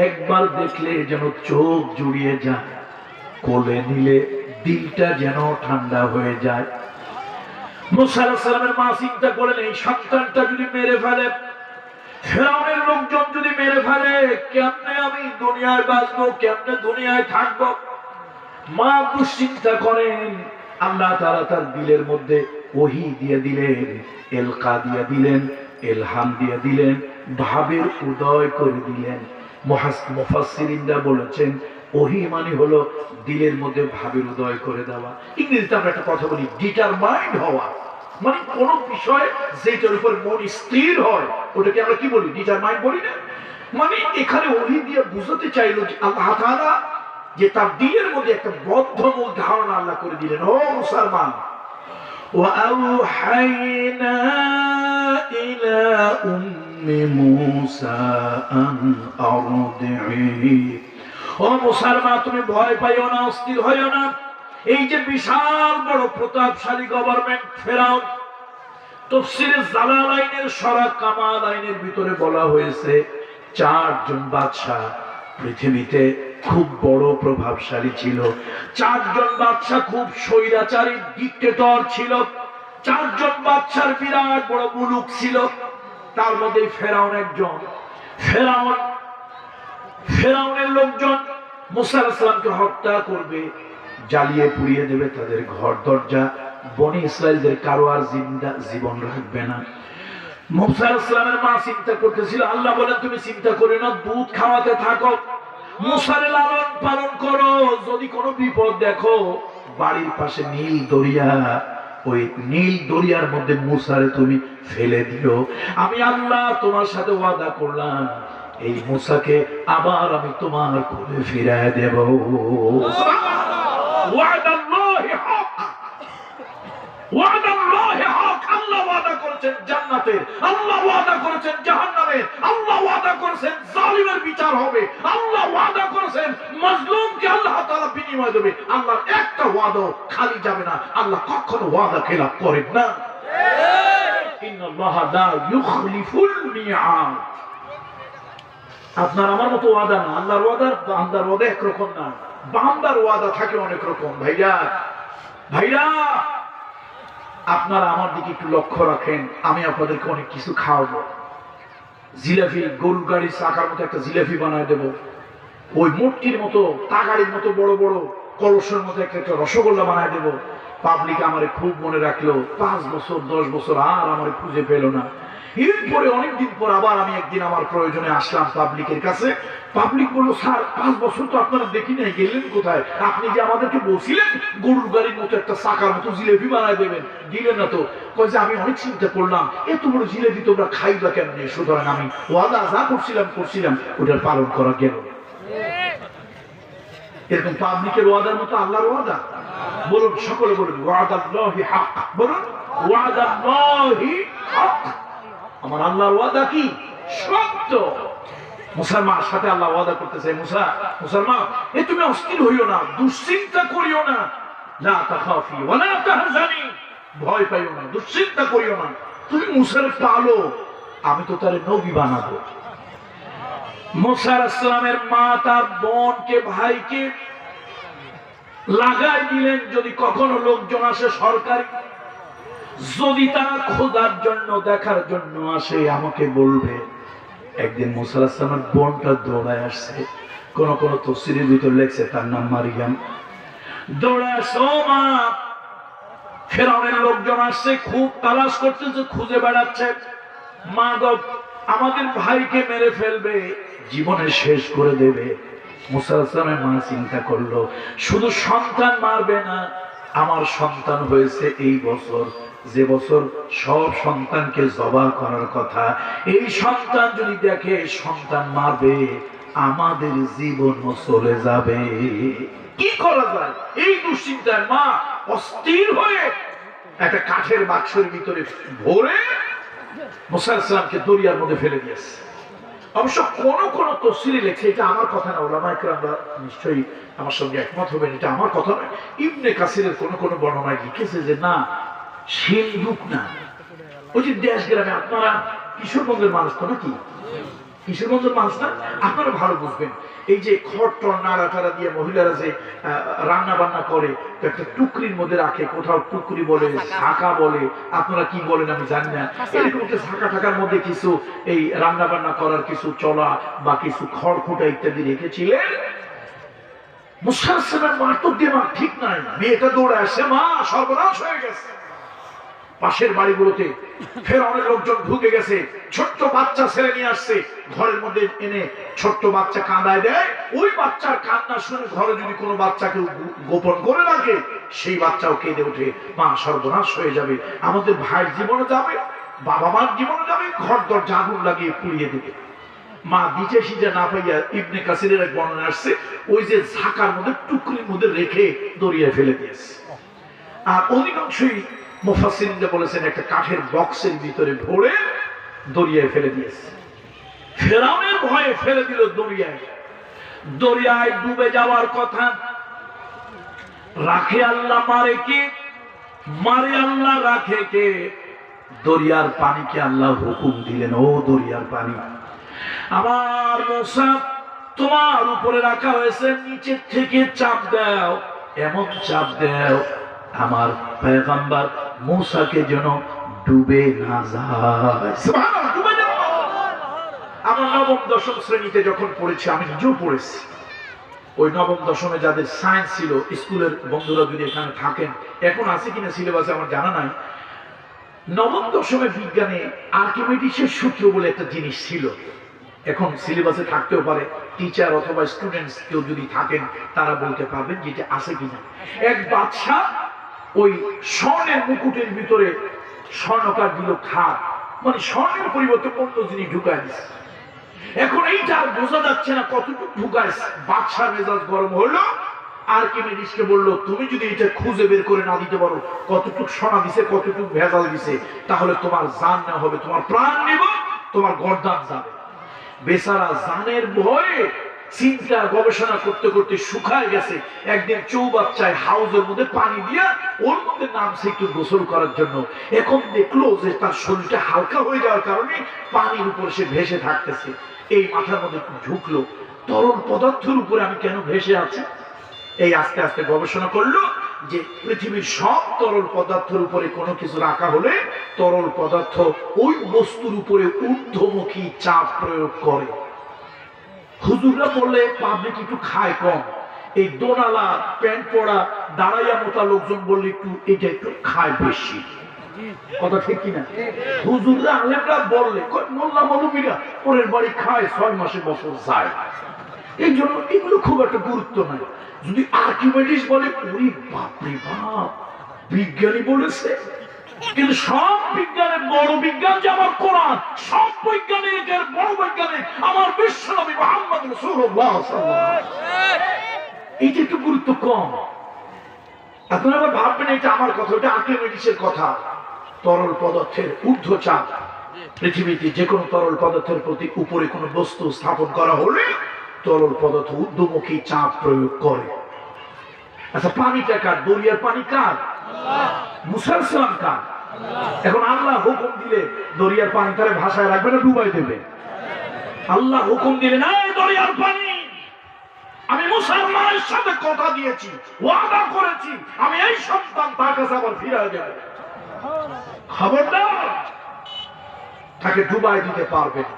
একবার দেখলে যেন চোখ জুড়িয়ে যায়, কোলে নিলে দিলটা যেন ঠান্ডা হয়ে যায়। মুসা আলাইহিস সালামের মা চিন্তা করলেন এই সন্তানটা যদি মেরে ফেলে, ফেরাউনের লোকজন যদি মেরে ফেলে, কেমনে আমি দুনিয়ায় বাঁচবো, কেমনে দুনিয়ায় থাকবো। মা দুশ্চিন্তা করেন। আল্লাহ তাআলা তার দিলের মধ্যে ওহী দিয়ে দিলেন, এলকা দিয়ে দিলেন, এলহাম দিয়ে দিলেন, ভাবের উদয় করে দিলেন। মুফাসসিরিনরা বলেছেন ওহী মানে হলো দিলের মধ্যে ভাবের উদয় করে দেওয়া। ইংরেজিতে আমরা একটা কথা বলি ডিটারমাইন্ড হওয়া, মানে কোন বিষয় যেটার উপর মন স্থির হয় ওটাকে আমরা কি বলি, ডিটারমাইন্ড বলি না। মানে এখানে ওহী দিয়ে বুঝাতে চাইলো যে আল্লাহ তাআলা যে তার দিলের মধ্যে একটা বদ্ধমূল ধারণা আল্লাহ করে দিলেন, ও মুসলমান, وأوحينا إلى أم موسى أن أرضعيه। ও মুসলমান, তুমি ভয় পাইও না, অস্থির হইও না। এই যে বিশাল বড় প্রতাপশালী গভর্নমেন্ট ফেরাউন, তাফসীরে জালালাইনের সূরা কামালাইনের ভিতরে বলা হয়েছে 4 জন বাদশা পৃথিবীতে খুব বড় প্রভাবশালী ছিল। 4 জন বাদশা খুব স্বৈরাচারী ডিক্টেটর ছিল। 4 জন বাদশার বিরাট বড় মুলুক ছিল, তার মধ্যে ফেরাউন একজন। ফেরাউনের লোকজন মুসা আলাইহিস সালামকে হত্যা করবে, জ্বালিয়ে পুড়িয়ে দেবে তাদের ঘর দরজা, বনি ইসরাইলদের কারো আর জীবন রাখবে না। মুসা আলাইহিস সালামের মা চিন্তা করতেছিল, আল্লাহ বলেন তুমি চিন্তা করে না, দুধ খাওয়াতে থাকো, মুসারে লালন পালন করো, যদি কোনো বিপদ দেখো বাড়ির পাশে নীল দরিয়া, ওই নীল দরিয়ার মধ্যে মুসারে তুমি ফেলে দিও। আমি আল্লাহ তোমার সাথে ওয়াদা করলাম এই মুসাকে আবার আমি তোমার কোলে ফিরিয়ে দেব। ওয়াদাল্লাহি হক, ওয়াদাল্লাহি হক। আল্লাহ ওয়াদা করেছেন জান্নাতের, আল্লাহ ওয়াদা করেছেন জাহান্নামের, আল্লাহ ওয়াদা করেছেন জালিমের বিচার হবে, আল্লাহ ওয়াদা করেছেন মাজলুমকে আল্লাহ তাআলা বিনিময় দেবে। আল্লাহর একটা ওয়াদা খালি যাবে না, আল্লাহ কখনো ওয়াদা খেলাফ করেন না। ইন্নাল্লাহা লা ইউখলিফুল মিআদ। আপনার আমার মতো ওয়াদা না, আল্লাহর ওয়াদা বান্দার ওয়াদা একরকম না, বান্দার ওয়াদা থাকে অনেক রকম। ভাইরা ভাইরা, আপনারা আমার দিকে একটু লক্ষ্য রাখেন, আমি আপনাদেরকে অনেক কিছু খাওয়াবো। জিলাপি, গরুর গাড়ির চাকার মতো একটা জিলাপি বানায় দেবো, ওই মূর্তির মতো তাগাড়ির মতো বড় বড় কলসের মতো একটা রসগোল্লা বানায় দেবো। পাবলিক আমারে খুব মনে রাখলো, 5 বছর 10 বছর আর আমারে খুঁজে পেল না। এরপরে অনেকদিন পর আবার আমি একদিন আমার প্রয়োজনে আসলাম পাবলিকের কাছে। পাবলিক বললো, স্যার 5 বছর তো আপনারা দেখি নাই, গেলেন কোথায়? আপনি যে আমাদেরকে বলছিলেন গরুর গাড়ির মতো একটা চাকার মতো জিলেপি বানায় দেবেন, দিলেন না তো। কয় যে আমি অনেক চিন্তা করলাম, এত বড় জিলেপি তোমরা খাইবা কেমনে? সুতরাং আমি ওয়াদা যা করছিলাম ওটার পালন করা গেল। এরকম পাবলিকের ওয়াদার মতো আল্লাহর ওয়াদা? বলুন, সকলে বলুন ওয়াদাল্লাহি হক। বলুন ওয়াদাল্লাহি হক। আমার আল্লাহর ওয়াদা কি? সত্য। মুসলমান সাথে আল্লাহ ওয়াদা করতেছে, মুসলমান এ তুমি অস্থির হইও না, দুশ্চিন্তা করিও না, লা তাখাফি ওয়া লা তাহজানি, ভয় পাইও না, দুশ্চিন্তা করিও না, তুমি মুসারে পালো, আমি তো তারে নবী বানাবো। মুসা আলাইহিস সালামের মা তার বোনকে, ভাইকে লাগাই দিলেন, যদি কখনো লোকজন আসে সরকারি, যদি তারা খোদার জন্য দেখার জন্য আসে আমাকে বলবে। একদিন মুসা আলাইহিস সালামের বোনটা দৌড়ায় আসছে, কোন কোন তাফসীরের ভিতর লেখছে তার নাম মারিয়াম। দৌড়ায় আসছে, ও মা, ফেরাউনের লোকজন আসছে, খুব তালাশ করতেছে, খুঁজে বেড়াচ্ছে, মা গো আমাদের ভাইকে মেরে ফেলবে, জীবনে শেষ করে দেবে। মুসা আলাইহিস সালামের মা চিন্তা করলো, শুধু সন্তান মারবে না, আমার সন্তান হয়েছে এই বছর, যে বছর সব সন্তানকে জবাই করার কথা, এই সন্তান যদি দেখে সন্তান মারবে, আমাদের জীবন চলে যাবে। কি করা যায়? এই দুশ্চিন্তায় মা অস্থির হয়ে একটা কাঠের বাক্সের ভিতরে ভরে মুসা আলাইহিস সালামকে দরিয়ার মধ্যে ফেলে দিয়েছে। অবশ্য কোন কোন তাফসীরে লেখে, এটা আমার কথা না, উলামায়ে কেরামরা নিশ্চয়ই আমার সঙ্গে একমত হবেন, এটা আমার কথা নয়, ইবনে কাসিরের কোন কোন বর্ণনায় লিখেছে যে না, সিন্ধুক না, ওই যে দেশ গ্রামে, আপনারা কিশোরগঞ্জের মানুষ তো নাকি? কিশোরগঞ্জের মানুষ না? আপনারা ভালো বুঝবেন, এই যে খড় টড় নাড়া টাড়া দিয়ে মহিলারা যে রান্না বান্না করে, একটা টুকরির মধ্যে রাখে, কোথাও টুকরি বলে, ঝাঁকা বলে, আপনারা কি বলেন আমি জানি না, এরকম একটা ঝাঁকা ঠাকার মধ্যে কিছু এই রান্না বান্না করার কিছু চলা বা কিছু খড় খুঁটা ইত্যাদি রেখেছিলেন। মুসা আলাইহিস সালামের মার তো দিমাগ ঠিক নাই, মেয়েটা দৌড়ে আসে, মা সর্বনাশ হয়ে গেছে। পাশের বাড়িগুলোতে ফেরাউনের লোকজন ঢুকে গেছে, ছোট্ট বাচ্চা ছেলে নিয়ে আসছে, ঘরের মধ্যে এনে ছোট্ট বাচ্চা কাঁদায় দেয়। ওই বাচ্চার কান্না শুনে ঘরে যদি কোনো বাচ্চাকে গোপন করে রাখে, সেই বাচ্চাও কেঁদে ওঠে, মা সর্বনাশ হয়ে যাবে, আমাদের ভাইয়ের জীবনে যাবে, বাবা মার জীবনে যাবে, ঘর দরজা আগুন লাগিয়ে পুড়িয়ে দেবে। মা দিতে সিজা না পাইয়া ইবনে কাসিরের এক বর্ণনা আসছে, ওই যে ঝাঁকার মধ্যে টুকরির মধ্যে রেখে দরিয়ায় ফেলে দিয়েছে। আর অধিকাংশই মুফাসসিরিনরা বলেছেন একটা কাঠের বক্সের ভিতরে ভরে দরিয়ায় ফেলে দিয়েছে। ফেরাউনের ভয়ে ফেলে দিল দরিয়ায়। দরিয়ায় ডুবে যাওয়ার কথা, রাখে আল্লাহ, মারে কে? মারে আল্লাহ, রাখে কে? দরিয়ার পানিকে আল্লাহ হুকুম দিলেন, ও দরিয়ার পানি, আমার মুসা তোমার উপরে রাখা হয়েছে, নিচের থেকে চাপ দাও, এমন চাপ দাও আমার পয়গম্বর মুসাকে যেন ডুবে না যায়। সুবহানাল্লাহ, ডুবে যাবে। আমরা নবম দশম শ্রেণীতে যখন পড়েছি, আমি নিজেও পড়েছি, ওই নবম দশমে যাদের সায়েন্স ছিল, স্কুলের বন্ধুরা যদি এখানে থাকেন, এখন আছে কিনা সিলেবাসে আমার জানা নাই, নবম দশমে বিজ্ঞানে আর্কিমিডিসের সূত্র বলে একটা জিনিস ছিল, এখন সিলেবাসে থাকতেও পারে, টিচার অথবা স্টুডেন্টস কেউ যদি থাকেন তারা বলতে পারবেন যেটা আছে কিনা। এক বাদশা ওই স্বর্ণের মুকুটের ভিতরে স্বর্ণকার দিল খাদ, মানে স্বর্ণের পরিবর্তে অন্য জিনিস ঢুকায় দিচ্ছে। এখন এইটা আর বোঝা যাচ্ছে না কতটুকু ঢুকাইছে। বাদশার মেজাজ গরম হলো, আর্কিমিডিসকে বললো, তুমি যদি এটা খুঁজে বের করে না দিতে পারো কতটুকু সোনা দিছে, কতটুকু ভেজাল দিছে, তাহলে তোমার জান না হবে, তোমার প্রাণ নেব, তোমার গর্দান যাবে। বেচারা জানের ভয়ে চিন্তা গবেষণা করতে করতে শুকায় গেছে। একদিন চৌবাচ্চায় হাউজের মধ্যে পানি দিয়া ওর মধ্যে নামছে একটু গোসল করার জন্য। এখন দেখলো যে তার শরীরটা হালকা হয়ে যাওয়ার কারণে পানির উপর সে ভেসে থাকতেছে। এই মাথার মধ্যে ঢুকলো, তরল পদার্থের উপরে আমি কেন ভেসে আছি? এই আস্তে আস্তে গবেষণা করলো যে পৃথিবীর সব তরল পদার্থের উপরে কোনো কিছু রাখা হলে তরল পদার্থ ওই বস্তুর উপরে ঊর্ধ্বমুখী চাপ প্রয়োগ করে। হুজুররা বললে পাবলিক একটু খায় কম, এই দোনালা প্যান্ট পরা দাঁড়াইয়া মোটা লোকজন বললে একটু এটা একটু খায় বেশি। কথা ঠিক কিনা? হুজুররা আলেমরা বললে মোল্লা মৌলবীরা ওরের বাড়ি খায় 6 মাসে বছর যায়, এই জন্য এগুলো খুব একটা গুরুত্ব নাই। যদি আর্কিমিডিস বলে ওরে বাপরে বাপ বিজ্ঞানী বলেছে, কিন্তু সব বিজ্ঞানের বড় বিজ্ঞান যে আমার কোরআন, সব বৈজ্ঞানিকের বড় বৈজ্ঞানিক আমার বিশ্বনবী মুহাম্মদ রাসূলুল্লাহ সাল্লাল্লাহু আলাইহি ওয়াসাল্লাম। এইটা একটু গুরুত্ব কম। আপনারা আবার ভাববেন এটা আমার কথা, এটা আর্কিমিডিসের কথা। তরল পদার্থের ঊর্ধ্বচাপ, পৃথিবীতে যে কোনো তরল পদার্থের প্রতি উপরে কোনো বস্তু স্থাপন করা হলে তরল পদার্থ ঊর্ধ্বমুখী চাপ প্রয়োগ করে। আচ্ছা, পানিটা কার? দরিয়ার পানি কার? মুসা আলাইহিস সালাম কার? এখন আল্লাহ হুকুম দিলে দরিয়ার পানি তারে ভাষায় রাখবে না ডুবাই দেবে? আল্লাহ হুকুম দিলে না দরিয়ার পানি, আমি মুসার মায়ের সাথে কথা দিয়েছি, ওয়াদা করেছি, আমি এই সন্তান তার কাছে আবার ফিরে যাবে, খবরদার তাকে ডুবাই দিতে পারবে না।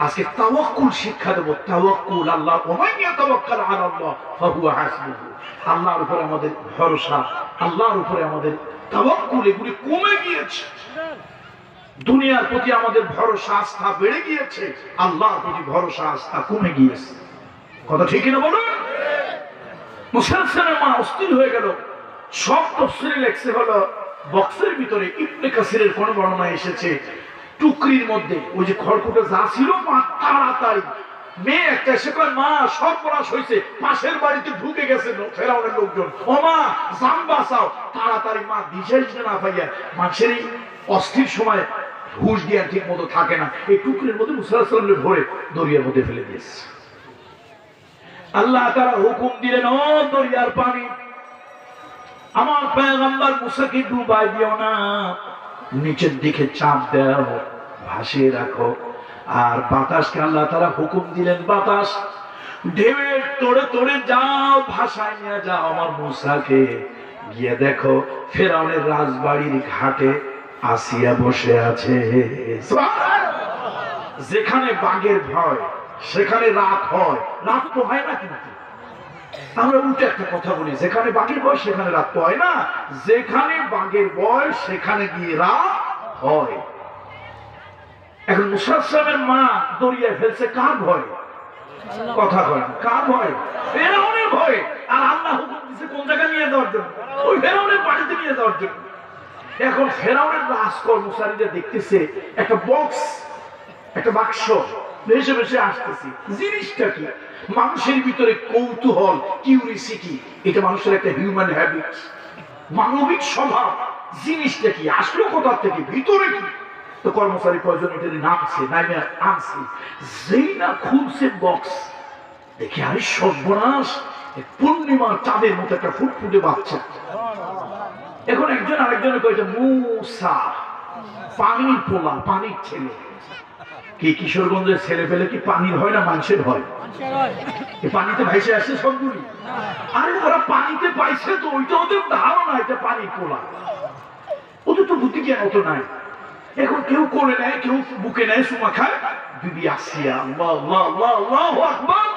আজকে তাওয়াক্কুল শিক্ষা দেব। তাওয়াক্কুল আল্লাহ, ওমান ইয়াতাওয়াক্কাল আলাল্লাহ ফাহুয়া হাসবুহু। আল্লাহর উপরে আমাদের ভরসা, আল্লাহর উপরে আমাদের তাওয়াক্কুল এগুলি কমে গিয়েছে। দুনিয়ার প্রতি আমাদের ভরসা আস্থা বেড়ে গিয়েছে, আল্লাহর প্রতি ভরসা আস্থা কমে গিয়েছে। কথা ঠিক না বলুন? মুসা আলাইহিস সালামের মা অস্থির হয়ে গেল। সব তাফসীরে লেখছে হলো বক্সের ভিতরে ইবনে কাসিরের কোন বর্ণনা এসেছে টুকরির মধ্যে ওই যে খড়কুটো যা ছিল মা তাড়াতাড়ি মেয়ে একটা এসে কয় মা সর্বনাশ হয়েছে, পাশের বাড়িতে ঢুকে গেছে ফেরাউনের লোকজন, ও মা জান বাঁচাও। তাড়াতাড়ি মা দিশাইছে না পাইয়া, মানুষের এই অস্থির সময় হুঁশ জ্ঞান ঠিক মতো থাকে না, এই টুকরির মধ্যে মুসা আলাইহিস সালামকে ভরে দরিয়ার মধ্যে ফেলে দিয়েছে। আল্লাহ তাআলা হুকুম দিলেন, ও দরিয়ার পানি আমার পয়গম্বর মুসাকে ডুবাই দিও না, নিচের দিকে চাপ দাও, ভাসিয়ে রাখো। আর বাতাসকে আল্লাহ তাআলা হুকুম দিলেন, বাতাস ঢেউয়ের তোড়ে তোড়ে যাও, ভাসায় নিয়ে যাও আমার মুসাকে। গিয়ে দেখো ফেরাউনের রাজবাড়ির ঘাটে আসিয়া বসে আছে। যেখানে বাঘের ভয় সেখানে রাত হয়, রাত তো হয় না। কিন্তু আমরা উল্টে একটা কথা বলি, যেখানে বাঘের ভয় সেখানে রাত তো হয় না, যেখানে বাঘের ভয় সেখানে গিয়ে রাত হয়। এখন মুসা আলাইহিস সালামের মা দরিয়ায় ফেলছে কার ভয়? কথা কয় না, কার ভয়? ফেরাউনের ভয়। আর আল্লাহ হুকুম দিয়েছে কোন জায়গায় নিয়ে যাওয়ার জন্য? ওই ফেরাউনের বাড়িতে নিয়ে যাওয়ার জন্য। এখন ফেরাউনের রাজকর্মচারীরা দেখতেছে একটা বক্স, একটা বাক্স ভেসে ভেসে আসতেছে। জিনিসটা কি? মানুষের ভিতরে কৌতূহল, কিউরিসিটি, এটা মানুষের একটা হিউম্যান হ্যাবিট, মানবিক স্বভাব। জিনিসটা কি? আসলো কোথা থেকে? ভিতরে কি? তো কর্মচারী কয়জন এটা নামছে, নামে আনছে। যেই না খুলছে বক্স, দেখি আরে সর্বনাশ, পূর্ণিমার চাঁদের মতো একটা ফুটফুটে বাচ্চা। এখন একজন আরেকজনে কয়েছে মুসা, পানির পোলা, পানির ছেলে। কি কিশোরগঞ্জের ছেলে পেলে কি পানির হয় না মানুষের হয়? পানিতে ভাইসে আসছে সবগুলি। আরে ওরা পানিতে পাইছে তো ওইটা ওদের ধারণা এটা পানির পোলা, ওদের তো বুদ্ধি জ্ঞান অত নাই। এখন কেউ করে নেয়, কেউ বুকে নেয়, সুমা খায়। বিবি আসিয়া, আল্লাহু আকবার,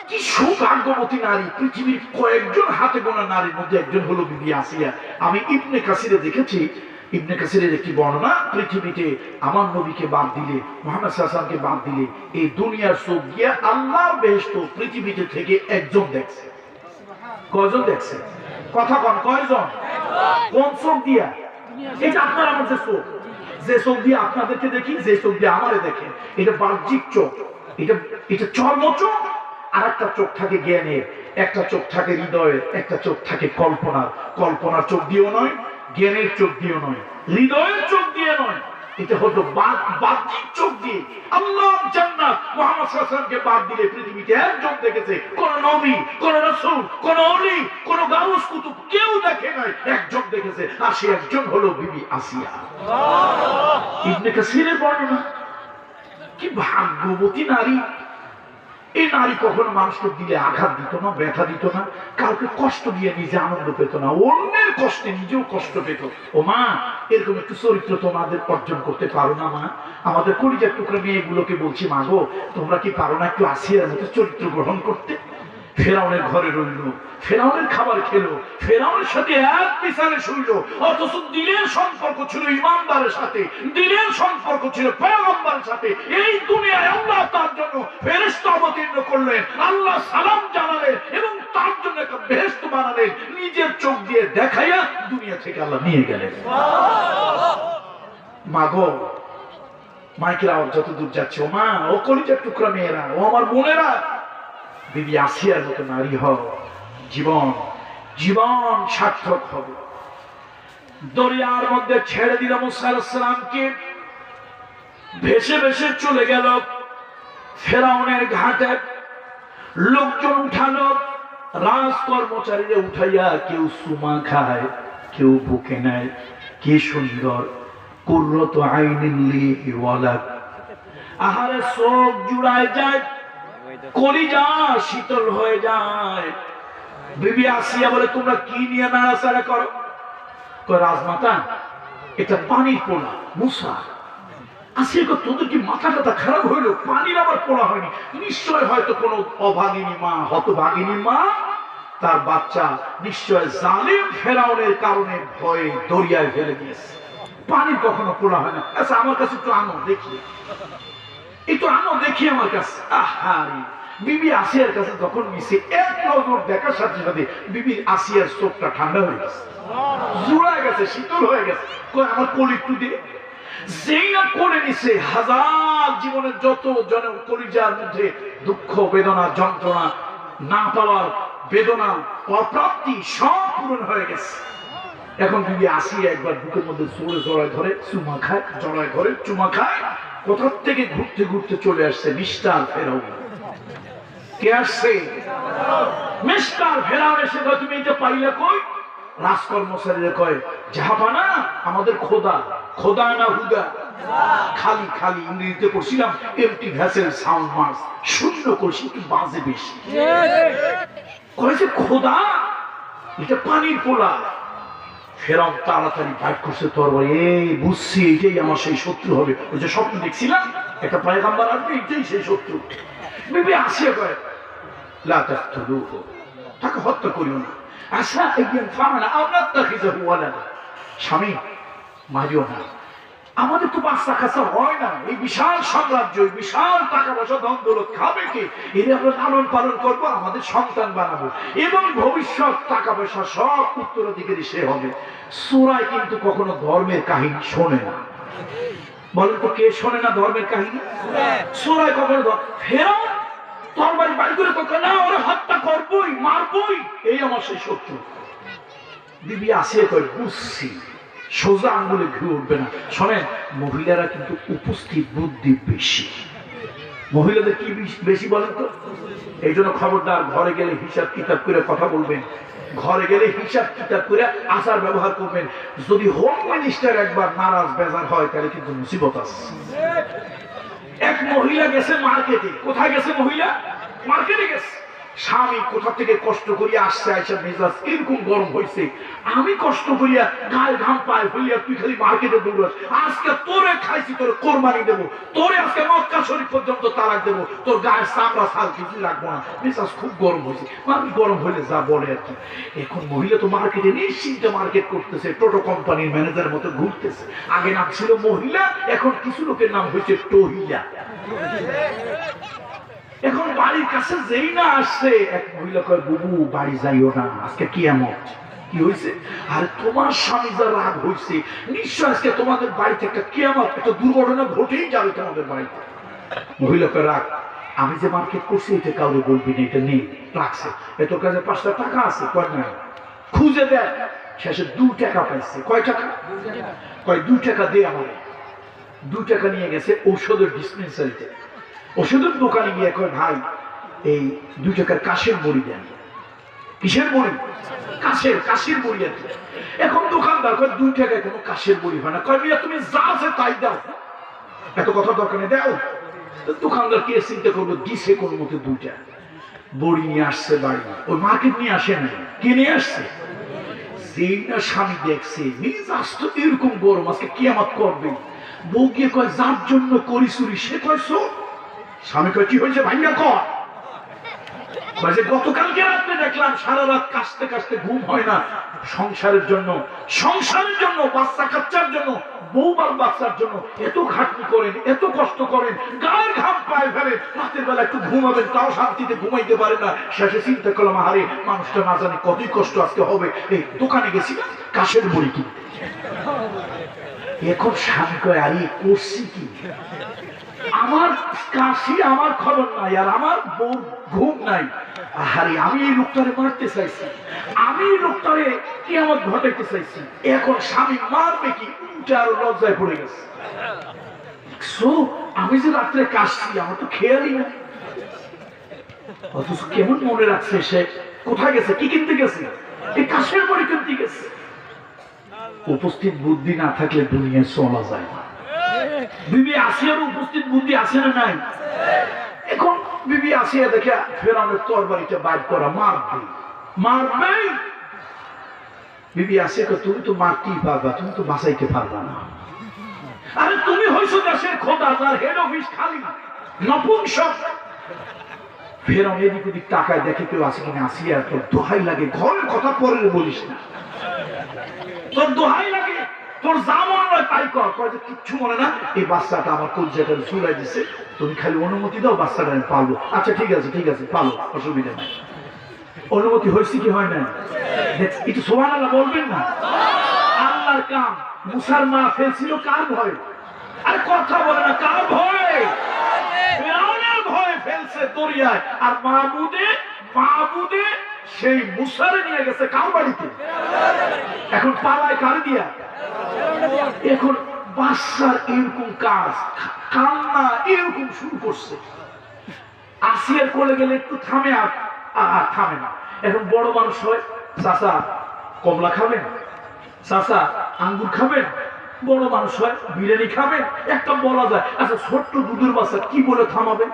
কি সৌভাগ্যবতী নারী! পৃথিবীর কয়েকজন হাতে গোনা নারীর মধ্যে একজন হলো বিবি আসিয়া। আমি ইবনে কাসিরে দেখেছি, ইবনে কাসিরের একটি বর্ণনা, পৃথিবীতে আমার নবীকে বাদ দিলে, মুহাম্মদ সাল্লাল্লাহু আলাইহি ওয়াসাল্লামকে বাদ দিলে এই দুনিয়ার চোখ গিয়া আল্লাহর বেহেশত পৃথিবীতে থেকে একজন দেখছে। কয়জন দেখছে? কথা কন, কয়জন? কোন চোখ দিয়া? এটা আপনার আমার যে চোখ, যে চোখ দিয়ে আপনাদেরকে দেখি, যে চোখ দিয়ে আমারে দেখেন, এটা বাহ্যিক চোখ, এটা চর্ম চোখ। আর একটা চোখ থাকে জ্ঞানের, একটা চোখ থাকে হৃদয়ের, একটা চোখ থাকে কল্পনার। কল্পনার চোখ দিয়েও নয়, জ্ঞানের চোখ দিয়েও নয়, হৃদয়ের চোখ দিয়ে নয়, এটা হলো বাহ্যিক চোখ দিয়ে আল্লাহ জান্নাত মুহাম্মদ সাল্লাল্লাহু আলাইহি ওয়াসাল্লামকে বাদ দিলে পৃথিবীতে একজন দেখেছে? কোন নবী, কোন রাসূল, কোন ওলি, কোন গাউস কুতুব কেউ দেখে নাই, একজন দেখেছে, আর সে একজন হলো বিবি আসিয়া। ইবনে কাসিরের বর্ণনা। কি ভাগ্যবতী নারী! এই নারী কখনো মানুষকে দিলে আঘাত দিত না, ব্যথা দিত না, কাউকে কষ্ট দিয়ে নিজে আনন্দ পেত না, অন্যের কষ্টে নিজেও কষ্ট পেত। ও মা, এরকম একটু চরিত্র তোমাদের অর্জন করতে পারো না মা? আমাদের কলিজার টুকরা মেয়েগুলোকে বলছি, মা গো, তোমরা কি পারো না একটু আসিয়ার মতো চরিত্র গ্রহণ করতে? ফেরাউনের ঘরে রইল, ফেরাউনের খাবার খেলো, ফেরাউনের সাথে এক বিছানে শুইল, অথচ দিলের সম্পর্ক ছিল ইমানদারের সাথে, দিলের সম্পর্ক ছিল পয়গম্বরের সাথে। এই দুনিয়ায় আল্লাহ তার জন্য ফেরেশতা অবতীর্ণ করলেন, আল্লাহ সালাম জানালেন এবং তার জন্য একটা বেহেশত বানালেন, নিজের চোখ দিয়ে দেখাইয়া দুনিয়া থেকে আল্লাহ নিয়ে গেলেন। মাগো, মাইকের আওয়াজ যত দূর যাচ্ছে, ও মা, ও কলিজার টুকরা মেয়েরা, ও আমার বোনেরা, বিবি আসিয়ার মতো নারী হও, জীবন জীবন সার্থক হবে। দরিয়ার মধ্যে ছেড়ে দিল মুসা আলাইহিস সালামকে, ভেসে ভেসে চলে গেল ফেরাউনের ঘাটে। লোকজন উঠালো, রাজ কর্মচারীরা উঠাইয়া কেউ সুমা খায়, কেউ বুকে নেয়। কি সুন্দর! কুররাতু আইনিন লি ওয়ালাক। আহারে চোখ জুড়ায় যায়, কলিজা শীতল হয়ে যায়। বিবি আসিয়া বলে, তোমরা কি নিয়ে নাড়াচাড়া করো? কয়, রাজমাতা, এটা পানির পোলা। মুসা, আসিয়া কয়, তোদের কি মাথা টাথা খারাপ হইলো? পানির আবার পোলা হয়নি, নিশ্চয় হয়তো কোনো অভাগিনী মা, হতভাগিনী মা, তার বাচ্চা নিশ্চয় জালিম ফেরাউনের কারণে ভয়ে দরিয়ায় ফেলে দিয়েছে। পানির কখনো পোলা হয় না। আচ্ছা, আমার কাছে একটু আনো দেখি, একটু আনো দেখি আমার কাছে। আহারে, বিবি আসিয়ার কাছে যখন মিশে এক নজর দেখার সাথে সাথে বিবি আসিয়ার চোখটা ঠান্ডা হয়ে গেছে, জুড়ায় গেছে, শীতল হয়ে গেছে। কয়, আমার কোল একটু দে। যেই না করে নিছে, হাজার জীবনের যত জনের কলিজার মধ্যে দুঃখ, বেদনা, যন্ত্রণা, না পাওয়ার বেদনা, অপ্রাপ্তি সব পূরণ হয়ে গেছে। এখন বিবি আসিয়া একবার বুকের মধ্যে জোরে জড়ায় ধরে চুমা খায়, জড়ায় ধরে চুমা খায়। কোথা থেকে ঘুরতে ঘুরতে চলে আসছে মিস্টার ফেরাউন। কে আসছে? মিস্টার ফেরাউন এসে কয়, তুমি এটা পাইলে কই? রাজকর্মচারীরা কয়, জাহাপানা, আমাদের খোদা। খোদা না হুদা? খালি খালি ইংরেজিতে পড়ছিলাম, এমটি ভ্যাসেল সাউন্ড মার্কস, শূন্য করছি, একটু বাজে বেশি। কয়েছে খোদা, এটা পানির পোলা। ফেরাউন তাড়াতাড়ি বাইট করছে তরবারি। এই বুঝছি, এটাই আমার সেই শত্রু হবে। ওই যে স্বপ্ন দেখছিলাম একটা পয়গম্বর আসবে, এটাই সেই শত্রু। বিবি আসিয়া কয়, লা তাকতুলুহু, তাকে হত্যা করিও না। আশা একদিন ফামানা আও নাত্তাখিযহু ওয়ালাদা, স্বামী মারিও না। আমাদের তো বাচ্চা কাচ্চা হয় না, এই বিশাল সাম্রাজ্য, বিশাল টাকা পয়সা, ধন দৌলত খাবে কে? এর আমরা লালন পালন করবো, আমাদের সন্তান বানাবো, এবং ভবিষ্যৎ টাকা পয়সা সব উত্তরাধিকারী সে হবে। সূরায় কিন্তু কখনো ধর্মের কাহিনী শোনে না। বলেন তো, কে শোনে না ধর্মের কাহিনী? সূরায় কখনো ফেরাউন তরবারি বাড়ি করে কখন, না, ওরা হত্যা করবই, মারবই, এই আমার সেই শত্রু। বিবি আসিয়া কয়, বুঝছি, সোজা আঙ্গুলে ঘুরে উঠবে না। শোনেন, মহিলারা কিন্তু উপস্থিত বুদ্ধি বেশি। মহিলাদের কি বেশি বলেন তো? এই জন্য খবরদার, ঘরে গেলে হিসাব কিতাব করে কথা বলবেন, ঘরে গেলে হিসাব কিতাব করে আচার ব্যবহার করবেন। যদি হোম মিনিস্টার একবার নারাজ বেজার হয়, তাহলে কিন্তু মুসিবত আছে। এক মহিলা গেছে মার্কেটে। কোথায় গেছে মহিলা? মার্কেটে গেছে। স্বামী কোথা থেকে কষ্ট করিয়া আসছে, আইসা মেজাজ এরকম গরম হয়েছে, আমি কষ্ট করিয়া গায়ে ঘাম পায় হইয়া তুই খালি মার্কেটে দৌড়াস, আজকে তোরে খাইছি, তোরে কোরবানি দেবো, তোরে আজকে মক্কা শরীফ পর্যন্ত তালাক দেবো, তোর গায়ের চামড়া ছাল কিছু রাখবো না। মেজাজ খুব গরম হয়েছে। মানুষ গরম হইলে যা বলে আর কি। এখন মহিলা তো মার্কেটে নিশ্চিন্তে মার্কেট করতেছে, টোটো কোম্পানির ম্যানেজার মতো ঘুরতেছে। আগে নাম ছিল মহিলা, এখন কিছু লোকের নাম হয়েছে টহিলা। এখন বাড়ির কাছে যেই না আসছে, এক মহিলা কয়, বুবু বাড়ি যাইও না, আজকে কিয়ামত। কি হয়েছে? আরে তোমার স্বামী যা রাগ হয়েছে, নিশ্চয় আজকে তোমাদের বাড়িতে একটা কিয়ামত, একটা দুর্ঘটনা ঘটেই যাবে তোমাদের বাড়িতে। মহিলা কয়, রাগ, আমি যে মার্কেট করছি এটা কাউরে বলবি না, এটা নেই, রাখছে। তোর কাছে 5টা টাকা আছে? কয় না। খুঁজে দেয়, শেষে 2 টাকা পাইছে। কয় টাকা? কয় 2 টাকা দে আমারে। 2 টাকা নিয়ে গেছে ঔষধের ডিসপেন্সারিতে। ওষুধের দোকানে গিয়ে কয়, ভাই এই 2 টাকার কাশের বড়ি দেন। কিসের বড়ি? কাশের বড়ি আছে। এখন দোকানদার কয় 2 টাকায় কোনো কাশের বড়ি হয় না। কয় মিয়া তুমি যা আছে তাই দাও, এত কথা দরকার নেই, দাও। দোকানদার কে চিন্তা করবো, দিছে কোন মতে 2 টাকা বড়ি নিয়ে আসছে বাড়ি। ওই মার্কেট নিয়ে আসে না, কে নিয়ে আসছে? যেটা স্বামী দেখছে নিজ আসতো এরকম গরম, আজকে কিয়ামত করবে। বউ গিয়ে কয়, যার জন্য করি চুরি সে কয় চোর। স্বামী কয়, কি হয়েছে ভাইয়া কর। গতকালকে রাত্রে দেখলাম সারা রাত কাশতে কাশতে ঘুম হয় না, সংসারের জন্য বাচ্চা কাচ্চার জন্য, বউ বাচ্চার জন্য এত খাটনি করেন, এত কষ্ট করেন, গায়ের ঘাম পায়ে ফেলে, রাতের বেলা একটু ঘুমাবেন তাও শান্তিতে ঘুমাইতে পারে না। শেষে চিন্তা করলাম, আরে মানুষটা না জানি কতই কষ্ট আজকে হবে। এই দোকানে গেছি কাশের বড়ি কিনতে। এখন স্বামী কয়, আরে করছি কি, আমার কাশি আমার খবর নাই, আর আমার বউ ঘুম নাই। আরে আমি এই লোকটারে মারতে চাইছি, আমি এই লোকটারে কিয়ামত ঘটাইতে চাইছি। এখন স্বামী মারবে কি, আরো লজ্জায় পড়ে গেছে। আমি যে রাত্রে কাশছি আমার তো খেয়ালই না, অথচ কেমন মনে রাখছে সে। কোথায় গেছে, কি কিনতে গেছে? এই কাশের বড়ি কিনতে গেছে। উপস্থিত বুদ্ধি না থাকলে দুনিয়ায় চলা যায় না। বিবি আসিয়ার উপস্থিত বুদ্ধি আছে না নাই? এখন বিবি আসিয়া দেখে ফেরাউনের তরবারিটা বাইর করা, মারবে। বিবি আসিয়া কয়, তুমি তো মারতেই পারবা, তুমি তো বাঁচাইতে পারবা না। আরে তুমি হইছো দেশের খোদা, যার হেড অফিস খালি নপুংসক। ফেরাউন এদিক ওদিক তাকায়, দেখে কেউ আছে কিনা। আসিয়া তোর দোহাই লাগে, ঘরের কথা পরে বলিস না, তোর দোহাই লাগে, তোর যা মনে হয় তাই কর। কয় যে কিচ্ছু মনে না, এই বাচ্চাটা আমার কলজাটা ঝুলাই দিছে, তুমি খালি অনুমতি দাও, বাচ্চাটা আমি পালবো। আচ্ছা ঠিক আছে পালো, অসুবিধা নাই। অনুমতি হয়েছে কি হয় না? একটু সুবহানাল্লাহ বলবেন না? আল্লাহর কাম। মুসার মা ফেলছিল কার ভয়? আরে কথা বলে না, কার ভয়? ফিরআউনের ভয় ফেলছে দরিয়ায়। আর মাহবুদে সেই মুসারে নিয়ে গেছে কার বাড়িতে? এখন পালায় কার দিয়া? এখন বাচ্চার এরকম কাজ, কান্না এরকম শুরু করছে। আসিয়ার কোলে গেলে একটু থামে, আর থামে না। এখন বড় মানুষ হয়, চাচা কমলা খাবেন, চাচা আঙ্গুর খাবেন। বড় মানুষ হয়, বিরিয়ানি খাবেন, একটা বলা যায়। আচ্ছা ছোট্ট দুধের বাচ্চা কি বলে থামাবেন?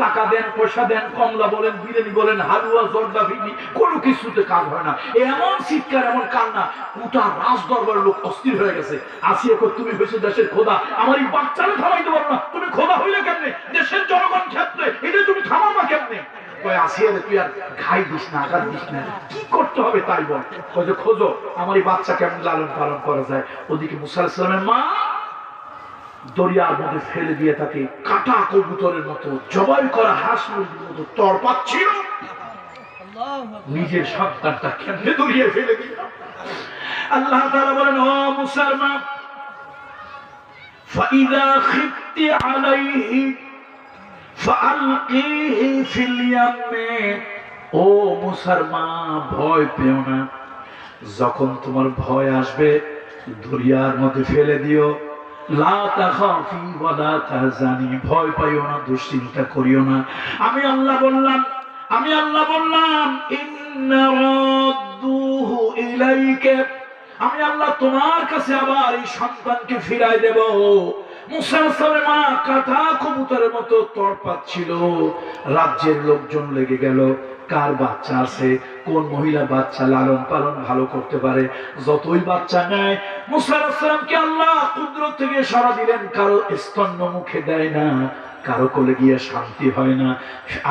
টাকা দেন, পয়সা দেন, কমলা বলেন, বিরিয়ানি বলেন, হালুয়া, জর্দা, ভিন্ডি, কোনো কিছুতে কাজ হয় না। এমন চিৎকার, এমন কান্না, গোটা রাজ দরবারের লোক অস্থির হয়ে গেছে। আসিয়া কই, তুমি হয়েছো দেশের খোদা, আমার এই বাচ্চারে থামাইতে পারো না, তুমি খোদা হইলে কেমনে? দেশের জনগণ ক্ষেত্রে এটা তুমি থামাবা কেমনে? আসিয়ারে তুই আর ঘাই দিস না, আঘাত দিস না, কি করতে হবে তাই বল। খোঁজো আমার এই বাচ্চা কেমন লালন পালন করা যায়। ওদিকে মুসা আলাইহিস সালামের মা দরিয়ার মধ্যে ফেলে দিয়ে তাকে কাটা কবুতরের মতো, জবাই করা হাঁস মুরগির মতো তড়পাচ্ছিল। নিজের সন্তানটা কেমনে দরিয়ে ফেলে দিল। আল্লাহ তাআলা বলেন, ও মুসার মা, ফাইদা খিফতি আলাইহি ফাআলকিহি ফিল ইয়ামে। ও মুসার মা, ভয় পেও না, যখন তোমার ভয় আসবে দরিয়ার মধ্যে ফেলে দিও। লা তাখাফি ওয়া লা তাহজানি, ভয় পাইও না, দুশ্চিন্তা করিও না। আমি আল্লাহ বললাম ইন্না রাদ্দুহু ইলাইকা, আমি আল্লাহ তোমার কাছে আবার এই সন্তানকে ফিরাই দেব। মুসা আলাইহিস সালামের মা কাটা কবুতরের মতো তড়পাচ্ছিল। রাজ্যের লোকজন লেগে গেল, কার বাচ্চা আছে, কোন মহিলা বাচ্চা লালন পালন ভালো করতে পারে। যতই বাচ্চা নেয়, মুসা আলাইহিস সালামকে আল্লাহ কুদরত থেকে সারা দিলেন, কারো স্তন্য মুখে দেয় না, কারো কোলে গিয়ে শান্তি হয় না।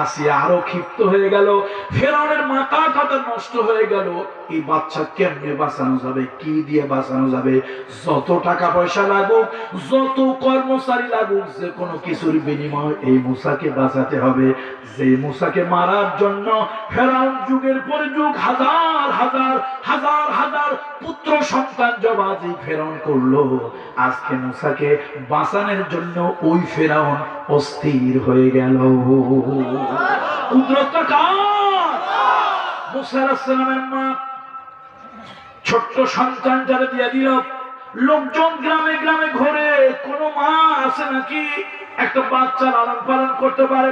আসিয়া আরো ক্ষিপ্ত হয়ে গেল, ফেরাউনের মাথা কাটা নষ্ট হয়ে গেল। এই বাচ্চা কেমনে বাঁচানো যাবে, কি দিয়ে বাঁচানো যাবে? যত টাকা পয়সা লাগুক, যত কর্মচারী লাগুক, যে কোনো কিছুর বিনিময় এই মুসাকে বাঁচাতে হবে। যে মুসাকে মারার জন্য ফেরাউন যুগের পর যুগ হাজার পুত্র সন্তান জবাজি ফেরাউন করলো, আজকে মুসাকে বাঁচানোর জন্য ওই ফেরাউন অস্থির হয়ে গেল। কুদরতটা কার? মুসা আলাইহিস সালামের মা ছোট্ট সন্তান যারা দিয়ে দিল, লোকজন গ্রামে গ্রামে ঘুরে, কোন মা আছে নাকি একটা বাচ্চা লালন পালন করতে পারে?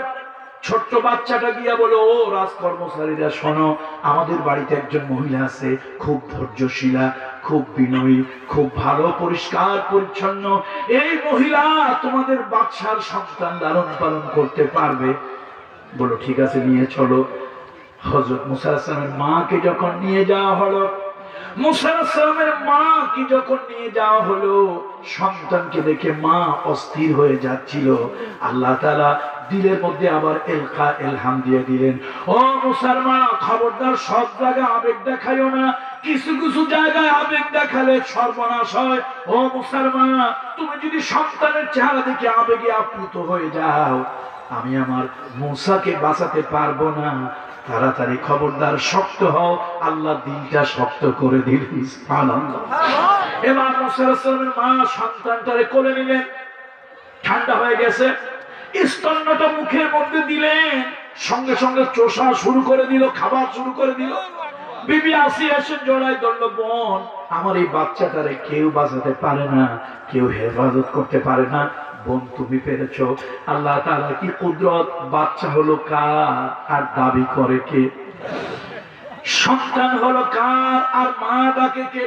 ছোট্ট বাচ্চাটা গিয়া বলে, ও রাজকর্মচারীরা শোনো, আমাদের বাড়িতে একজন মহিলা আছে, খুব ধৈর্যশীলা, খুব বিনয়ী, খুব ভালো, পরিষ্কার পরিচ্ছন্ন। এই মহিলা তোমাদের বাচ্চার সন্তান লালন পালন করতে পারবে। বলো ঠিক আছে, নিয়ে চলো। হযরত মুসা আলাইহিস সালামের মাকে যখন নিয়ে যাওয়া হলো, মুসা আলাইহিস সালামের মাকে যখন নিয়ে যাওয়া হলো, সন্তানকে দেখে মা অস্থির হয়ে যাচ্ছিল। আল্লাহ তাআলা দিলের মধ্যে আবার এলহাম দিয়ে দিলেন, ও মুসার মা, খবরদার সব জায়গায় আবেগ দেখাইও না, কিছু কিছু জায়গায় আবেগ দেখালে সর্বনাশ হয়। ও মুসার মা, তুমি যদি সন্তানের চেহারা দেখে আবেগে আপ্লুত হয়ে যাও, আমি আমার মুসাকে বাঁচাতে পারবো না। তাড়াতাড়ি খবরদার শক্ত হও। আল্লাহ দিলটা শক্ত করে দিলেন। সুবহানাল্লাহ। এবার মুসা আলাইহিস সালামের মা সন্তানটারে কোলে নিলেন, ঠান্ডা হয়ে গেছে, স্তন্যটা মুখের মধ্যে দিলেন, সঙ্গে সঙ্গে চোষা শুরু করে দিল, খাবার শুরু করে দিল। বিবি আসিয়া এসে জড়াই ধরল, বোন, আমার এই বাচ্চাটারে কেউ বাঁচাতে পারে না, কেউ হেফাজত করতে পারে না, বোন তুমি পেরেছ। আল্লাহ তাআলার কি কুদরত, বাচ্চা হলো কার আর দাবি করে কে? সন্তান হলো কার আর মা ডাকে কে?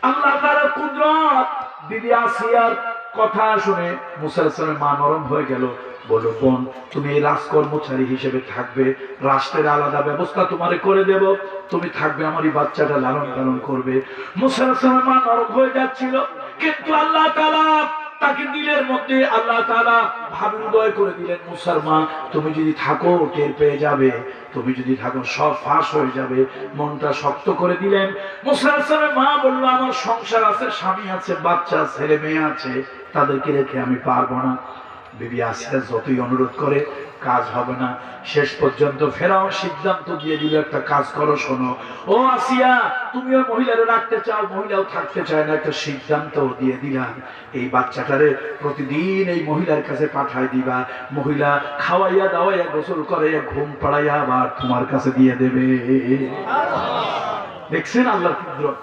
আল্লাহ তাআলার কুদরত। বিবি আসিয়ার কথা শুনে মুসা আলাইহিস সালামের মা নরম হয়ে গেল। বলো, বোন, তুমি এই রাজকর্মচারী হিসেবে থাকবে, রাষ্ট্রের আলাদা ব্যবস্থা তোমারে করে দেব, তুমি থাকবে, আমার এই বাচ্চাটা লালন পালন করবে। মুসা আলাইহিস সালামের মা নরম হয়ে যাচ্ছিল, কিন্তু আল্লাহ তাআলা তাকে দিলের মধ্যে আল্লাহ তাআলা ভাবে উদয় করে দিলেন, মুসার মা, তুমি যদি থাকো টের পেয়ে যাবে, তুমি যদি থাকো সব ফাঁস হয়ে যাবে। মনটা শক্ত করে দিলেন। মুসা আলাইহিস সালামের মা বলল, আমার সংসার আছে, স্বামী আছে, বাচ্চা, ছেলে মেয়ে আছে, তাদেরকে রেখে আমি পারবো না। বিবি আসিয়া যতই অনুরোধ করে, কাজ হবে না। শেষ পর্যন্ত ফেরাও সিদ্ধান্ত দিয়ে দিল, একটা কাজ করো, শোনো, ও আসিয়া, তুমি ওই মহিলারে রাখতে চাও, মহিলাও থাকতে চায় না, একটা সিদ্ধান্ত দিয়ে দিলাম, এই বাচ্চাটারে প্রতিদিন এই মহিলার কাছে পাঠাই দিবা, মহিলা খাওয়াইয়া দাওয়াইয়া গোসল করে ঘুম পাড়াইয়া আবার তোমার কাছে দিয়ে দেবে। দেখছেন আল্লাহর কুদরত।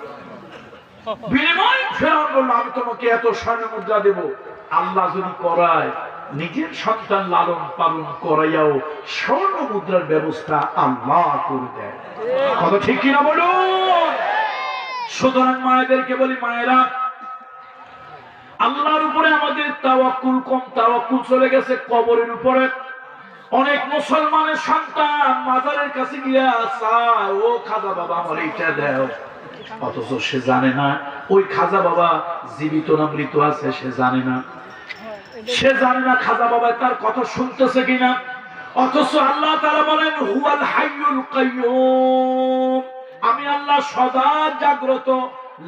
বিনিময় ফেরাও বলল, আমি তোমাকে এত স্বর্ণ মুদ্রা দেব, আল্লাহ যদি করায়, নিজের সন্তান লালন পালন করাইয়াও স্বর্ণ মুদ্রার ব্যবস্থা আল্লাহ করে দেয়। কথা ঠিক কিনা বলুন? সুতরাং মায়েদেরকে বলি, মায়েরা, আল্লাহর উপরে আমাদের তাওয়াক্কুল কম, তাওয়াক্কুল চলে গেছে কবরের উপরে। অনেক মুসলমানের সন্তান মাজারের কাছে গিয়া চায়, ও খাজা বাবা আমার এইটা দেও, অথচ সে জানে না ওই খাজা বাবা জীবিত না মৃত আছে, সে জানে না। সে জানে না খাজা বাবা তার কথা শুনতেছে কিনা। অথচ আল্লাহ তাআলা বলেন, হুয়াল হাইয়ুল কাইয়্যুম, আমি আল্লাহ সদা জাগ্রত,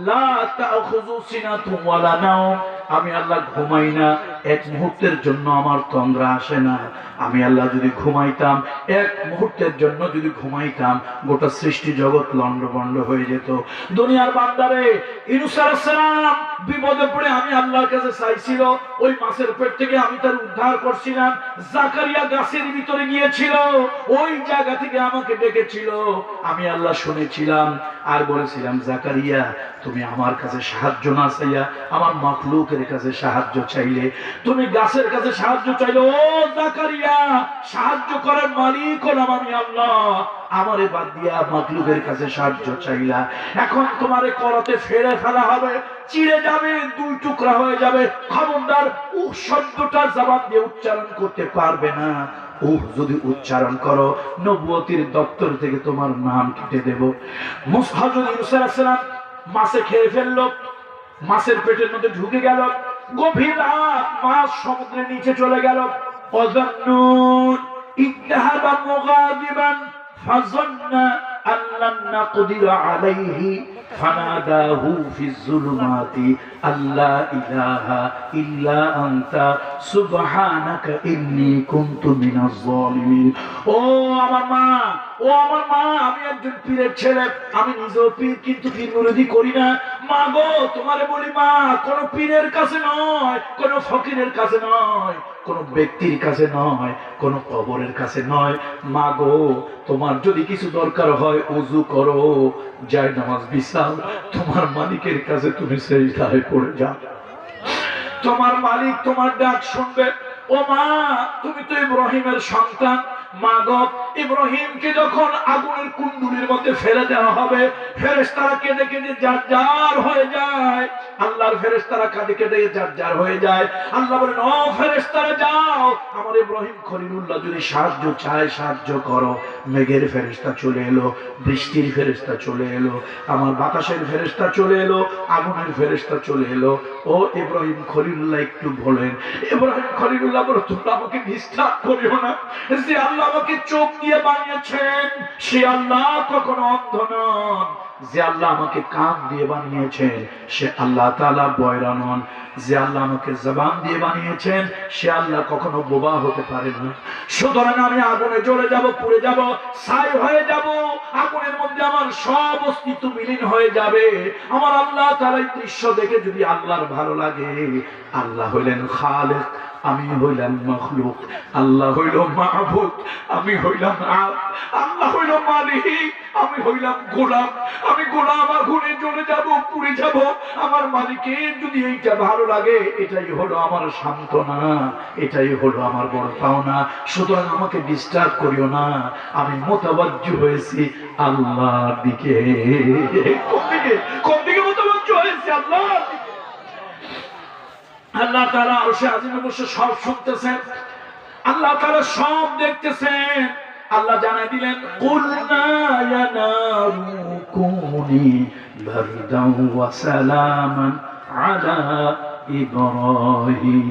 লা তাখুযু সিনাতুন ওয়ালা নাওম, আমি আল্লাহ ঘুমাই না, এক মুহূর্তের জন্য আমার তন্দ্রা আসে না। আমি আল্লাহ যদি ঘুমাইতাম, এক মুহূর্তের জন্য যদি ঘুমাইতাম, গোটা সৃষ্টি জগৎ লন্ডভন্ড হয়ে যেত। দুনিয়ার বান্দারে, ইউনূস আলাইহিস সালাম বিপদে পড়ে আমি আল্লাহর কাছে চাইছিল, ওই মাছের পেট থেকে আমি তার উদ্ধার করছিলাম। জাকারিয়া গাছের ভিতরে গিয়েছিল, ওই জায়গা থেকে আমাকে ডেকেছিল, আমি আল্লাহ শুনেছিলাম আর বলেছিলাম, জাকারিয়া তুমি আমার কাছে সাহায্য না চাইয়া আমার মাখলুকের কাছে সাহায্য চাইলে, তুমি গাছের কাছে সাহায্য চাইলে, ও জাকারিয়া, সাহায্য করার মালিক হলাম আমি আল্লাহ, আমারে বাদ দিয়া মাখলুকের কাছে সাহায্য চাইলা, এখন তোমারে করতে ফেলে ফেলা হবে, চিড়ে যাবে, দুই টুকরা হয়ে যাবে, খবরদার উহ শব্দটা জবান দিয়ে উচ্চারণ করতে পারবে না। যদি উচ্চারণ করো, নবুয়তির দপ্তর থেকে তোমার নাম কেটে দেব। হযরত ইউনূস আলাইহিস সালাম মাছে খেয়ে ফেললো, মাছের পেটের মধ্যে ঢুকে গেল, গভীর রাত, মাছ সমুদ্রের নিচে চলে গেল। ওয়াযান্নুন ইযহাবা মুগাদিবান ফাযান্না আন লান নাকদির আলাইহি ফানাদাহু ফিজ যুলুমাতি আল্লা ইলাহা ইল্লা আনতা সুবহানাকা ইন্নী কুনতু মিনাজ জালিমিন। ও আমার মা, ও আমার মা, আমি একজন পীরের ছেলে, আমি নিজেও পীর, কিন্তু পীর মুরিদি করি না। মা গো তোমারে বলি মা, কোন পীরের কাছে নয়, কোন ফকিরের কাছে নয়, কোন ব্যক্তির কাছে নয়, কোন কবরের কাছে নয়। মা গো তোমার যদি কিছু দরকার হয় ওযু করো, যায় নামাজ বিছাও, তোমার মালিকের কাছে তুমি সিজদায় পড়ে যাও, তোমার মালিক তোমার ডাক শুনবে। ও মা তুমি তো ইব্রাহিমের সন্তান, মা গো ইব্রাহিমকে যখন আগুনের কুণ্ডুলির মধ্যে ফেলে দেওয়া হবে, ফেরেশতারা কেঁদে কেঁদে যার যার হয়ে যায়। আল্লাহর ফেরেশতারা কাঁদে কেঁদে যার যার হয়ে যায়। আল্লাহ বলেন ও ফেরেশতারা যাও, আমার ইব্রাহিম খলিলুল্লাহ যদি সাহায্য চায় সাহায্য করো। মেঘের ফেরেশতা চলে এলো, বৃষ্টির ফেরেশতা চলে এলো, আমার বাতাসের ফেরেশতা চলে এলো, আগুনের ফেরেশতা চলে এলো। ও ইব্রাহিম খলিলুল্লাহ একটু বলেন, ইব্রাহিম খলিলুল্লাহ বলো তোমরা আমাকে ডিস্টার্ব করিও না। যে আল্লাহ আমাকে চোখ দিয়ে বানিয়েছেন সে আল্লাহ কখনো অন্ধ নন। যে আল্লাহ আমাকে কান দিয়ে বানিয়েছেন সে আল্লাহ তাআলা বয়রা নন। যে আল্লাহ আমাকে জবান দিয়ে বানিয়েছেন সে আল্লাহ কখনো বোবা হতে পারেন না। সুতরাং আমি আগুনে জ্বলে যাব, পুড়ে যাব, ছাই হয়ে যাব, আগুনের মধ্যে আমার সব অস্তিত্ব বিলীন হয়ে যাবে। আমার আল্লাহ তাআলা এই দৃশ্য দেখে যদি আল্লাহর ভালো লাগে, আল্লাহ হইলেন খালেক, আমি হইলাম মখলুক। আল্লাহ হইল মাহবুদ, আমি হইলাম আব্দ। আল্লাহ হইল মালিক, আমি হইলাম গোলাম। আমি গোলাম, আগুনে জ্বলে যাব, পুড়ে যাব। আমার মালিকের যদি এইটা ভালো লাগে, এটাই হলো আমার সান্ত্বনা, এটাই হলো আমার বড় পাওনা। সুতরাং আমাকে ডিস্টার্ব করিও না। আমি মোতাবাজ্জু হয়েছি আল্লাহর দিকে। কোন দিকে মোতাবাজ্জু হয়েছি? আল্লাহর দিকে। আল্লাহ তাআলা আরশে আজিমে বসে সব শুনতেছেন, আল্লাহ তাআলা সব দেখতেছেন। আল্লাহ জানাই দিলেন কুলনা ইয়া নারু কুনি বারদান ওয়া সালামান আলা ইব্রাহিম।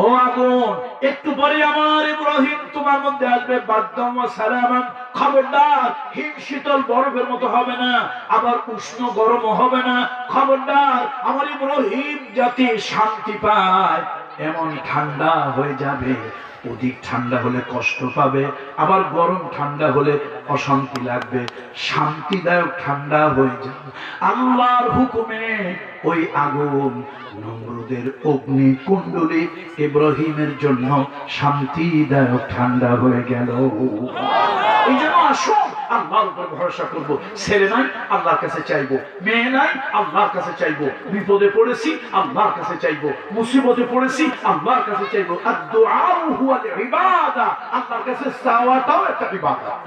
ও আগুন একটু পরে আমার ইব্রাহিম তোমার মধ্যে আসবে, বারদান ওয়া সালামান, খবরদার হিম শীতল বরফের মতো হবে না, আবার উষ্ণ গরমও হবে না। খবরদার আমার ইব্রাহিম যাতে শান্তি পায় এমন ঠান্ডা হয়ে যাবে। অধিক ঠান্ডা হলে কষ্ট পাবে, আবার গরম ঠান্ডা হলে অশান্তি লাগবে। শান্তিদায়ক ঠান্ডা হয়ে যাবে আল্লাহর হুকুমে। ওই আগুন নমরুদের অগ্নি কুণ্ডলী ইব্রাহিমের জন্য শান্তিদায়ক ঠান্ডা হয়ে গেল। এই জন্য আসুন আল্লাহর উপর ভরসা করব। ছেলে নাই আল্লাহর কাছে চাইবো, মেয়ে নাই আল্লাহর কাছে চাইবো, বিপদে পড়েছি আল্লাহর কাছে চাইবো, মুসিবতে পড়েছি আল্লাহর কাছে চাইবো। আদ-দুআউ হুয়াল ইবাদা, আল্লাহর কাছে চাওয়াটাও একটা ইবাদত।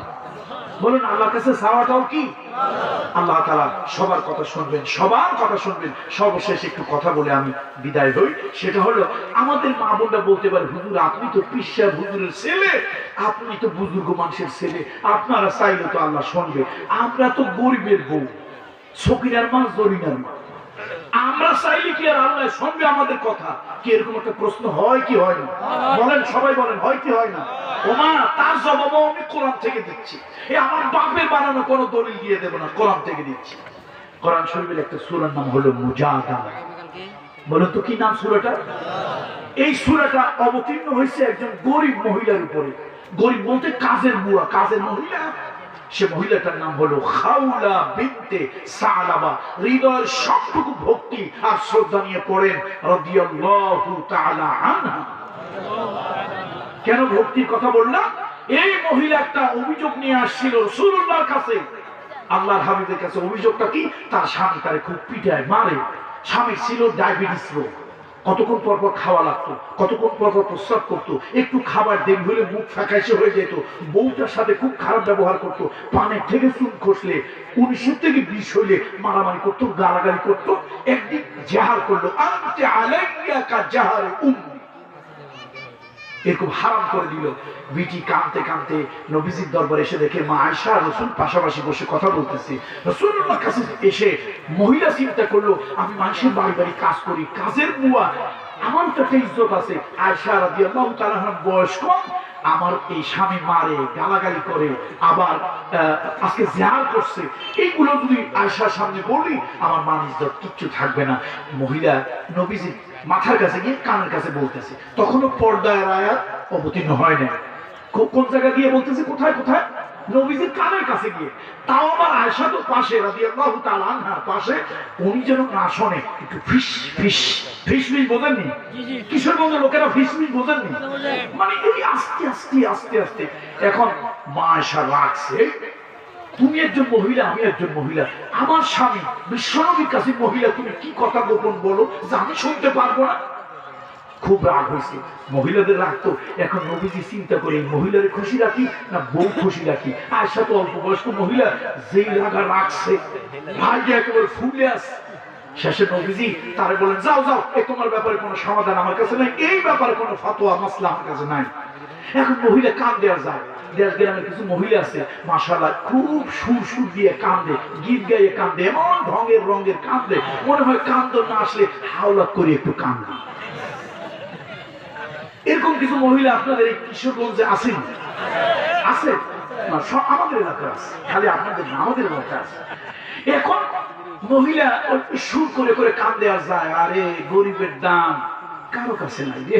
বলুন আল্লাহর কাছে চাওয়াটাও কি? আল্লাহ তাআলা সবার কথা শুনবেন, সবার কথা শুনবেন। সর্বশেষ একটু কথা বলে আমি বিদায় হই। সেটা হলো আমাদের মা বোনরা বলতে পারে হুজুর আপনি তো পীর সাহেব হুজুরের ছেলে, আপনি তো বুজুর্গ মানুষের ছেলে, আপনারা চাইলে তো আল্লাহ শুনবে। আমরা তো গরিবের বউ, সকিনার মা, জরিনার মা, আমরা চাইলে কি আর আল্লাহ শুনবে আমাদের কথা? কি এরকম একটা প্রশ্ন হয় কি হয় না? বলেন, সবাই বলেন, হয় কি হয় না? ওমা তার জবাবও আমি কোরআন থেকে দিচ্ছি। এই আমার বাপের বানানো কোনো দলিল দিয়ে দেব না, কোরআন থেকে দিচ্ছি। কোরআন শরীফের একটা সূরার নাম হলো মুজাদালা। বলুন তো কি নাম সূরাটা? এই সূরাটা অবতীর্ণ হয়েছে একজন গরিব মহিলার উপরে। গরিব বলতে কাজের বুয়া, কাজের মহিলা। সে মহিলাটার নাম হলো খাউলা বিনতে সালাবা। হৃদয়ের সবটুকু ভক্তি আর শ্রদ্ধা নিয়ে পড়েন রাদিয়াল্লাহু তাআলা আনহা। কেন ভক্তির কথা বললাম? এই মহিলা একটা অভিযোগ নিয়ে আসছিল রাসূলুল্লাহর কাছে, আল্লাহর হাবিবের কাছে। অভিযোগটা কি? তার স্বামী তারে খুব পিটায়, মারে। স্বামী ছিল ডায়াবেটিস রোগ, কতক্ষণ পর পর খাওয়া লাগতো, কতক্ষণ পর পর প্রস্রাব করতো, একটু খাবার দেরি হলে মুখ ফ্যাকাশে হয়ে যেত। বউটার সাথে খুব খারাপ ব্যবহার করতো, পানের থেকে চুন খসলে, 19 থেকে 20 হইলে মারামারি করতো, গালাগালি করতো। একদিন জাহার করলো, আনতে আলাইয়া কা জাহারে উম্মি, এরকম হারাম করে দিল। বিটি কাঁদতে কাঁদতে নবীজির দরবারে এসে দেখে মা আয়েশা রাসূল পাশাপাশি বসে কথা বলতেছে। রাসূলুল্লাহর কাছে এসে মহিলা চিন্তা করলো আমি মানুষের বাড়ি বাড়ি কাজ করি, কাজের বুয়া, আমার তো একটা ইজ্জত আছে। আয়েশা রাদিয়াল্লাহু তাআলা বয়স কম, আমার এই স্বামী মারে, গালাগালি করে, আবার আজকে জিহার করছে, এইগুলো যদি আয়েশার সামনে বলি আমার মান ইজ্জত কিচ্ছু থাকবে না। মহিলা নবীজি মাথার কাছে গিয়ে কানের কাছে বলতেছে। তখনও পর্দার আয়াত অবতীর্ণ হয় না। কোন জায়গা গিয়ে বলতেছে? কোথায় কোথায়? নবীজির কানের কাছে গিয়ে, তাও আবার আয়েশা তো পাশে রাদিয়াল্লাহু তাআলা আনহার পাশে, উনি যেন না শোনে একটু ফিস ফিস ফিস ফিস বোঝেননি? কিশোরগঞ্জের লোকেরা ফিস ফিস বোঝেননি? মানে এই আস্তে আস্তে আস্তে আস্তে এখন মা আয়েশা রাখছে, তুমি একজন মহিলা, আমি একজন মহিলা, আমার স্বামী বিশ্বনবীর কাছে মহিলা, তুমি কি কথা গোপন বলো যে আমি শুনতে পারবো না? খুব রাগ হয়েছে। মহিলাদের রাগ তো এখন নবীজি চিন্তা করে মহিলারে খুশি রাখি না বউ খুশি রাখি। আয়েশা তো অল্প বয়স্ক মহিলা, যেই রাগা রাখছে ভাইকে একেবারে ফুলে আসছে। শেষে নবীজি তারে বলেন, যাও যাও, এ তোমার ব্যাপারে কোনো সমাধান আমার কাছে নাই, এই ব্যাপারে কোনো ফতোয়া মাসলা আমার কাছে নাই। এখন মহিলা কান দেওয়া যায়, দেশ গ্রামের কিছু মহিলা আছে মাশাআল্লাহ খুব সুর সুর দিয়ে কান্দে, গীত গাইয়ে কান্দে, এমন ঢঙের রঙের কান্দে, মনে হয় কান্দ না আসলে হাওলাত করে একটু কান্দা। এরকম কিছু মহিলা আপনাদের এই কিশোরগঞ্জে আছেন? আছে না? আমাদের এলাকায় আছে, খালি আপনাদের না, আমাদের এলাকায় আছে। এখন মহিলা সুর করে করে কান্দে আর যায়, আরে গরিবের দাম কারো কাছে নাই রে।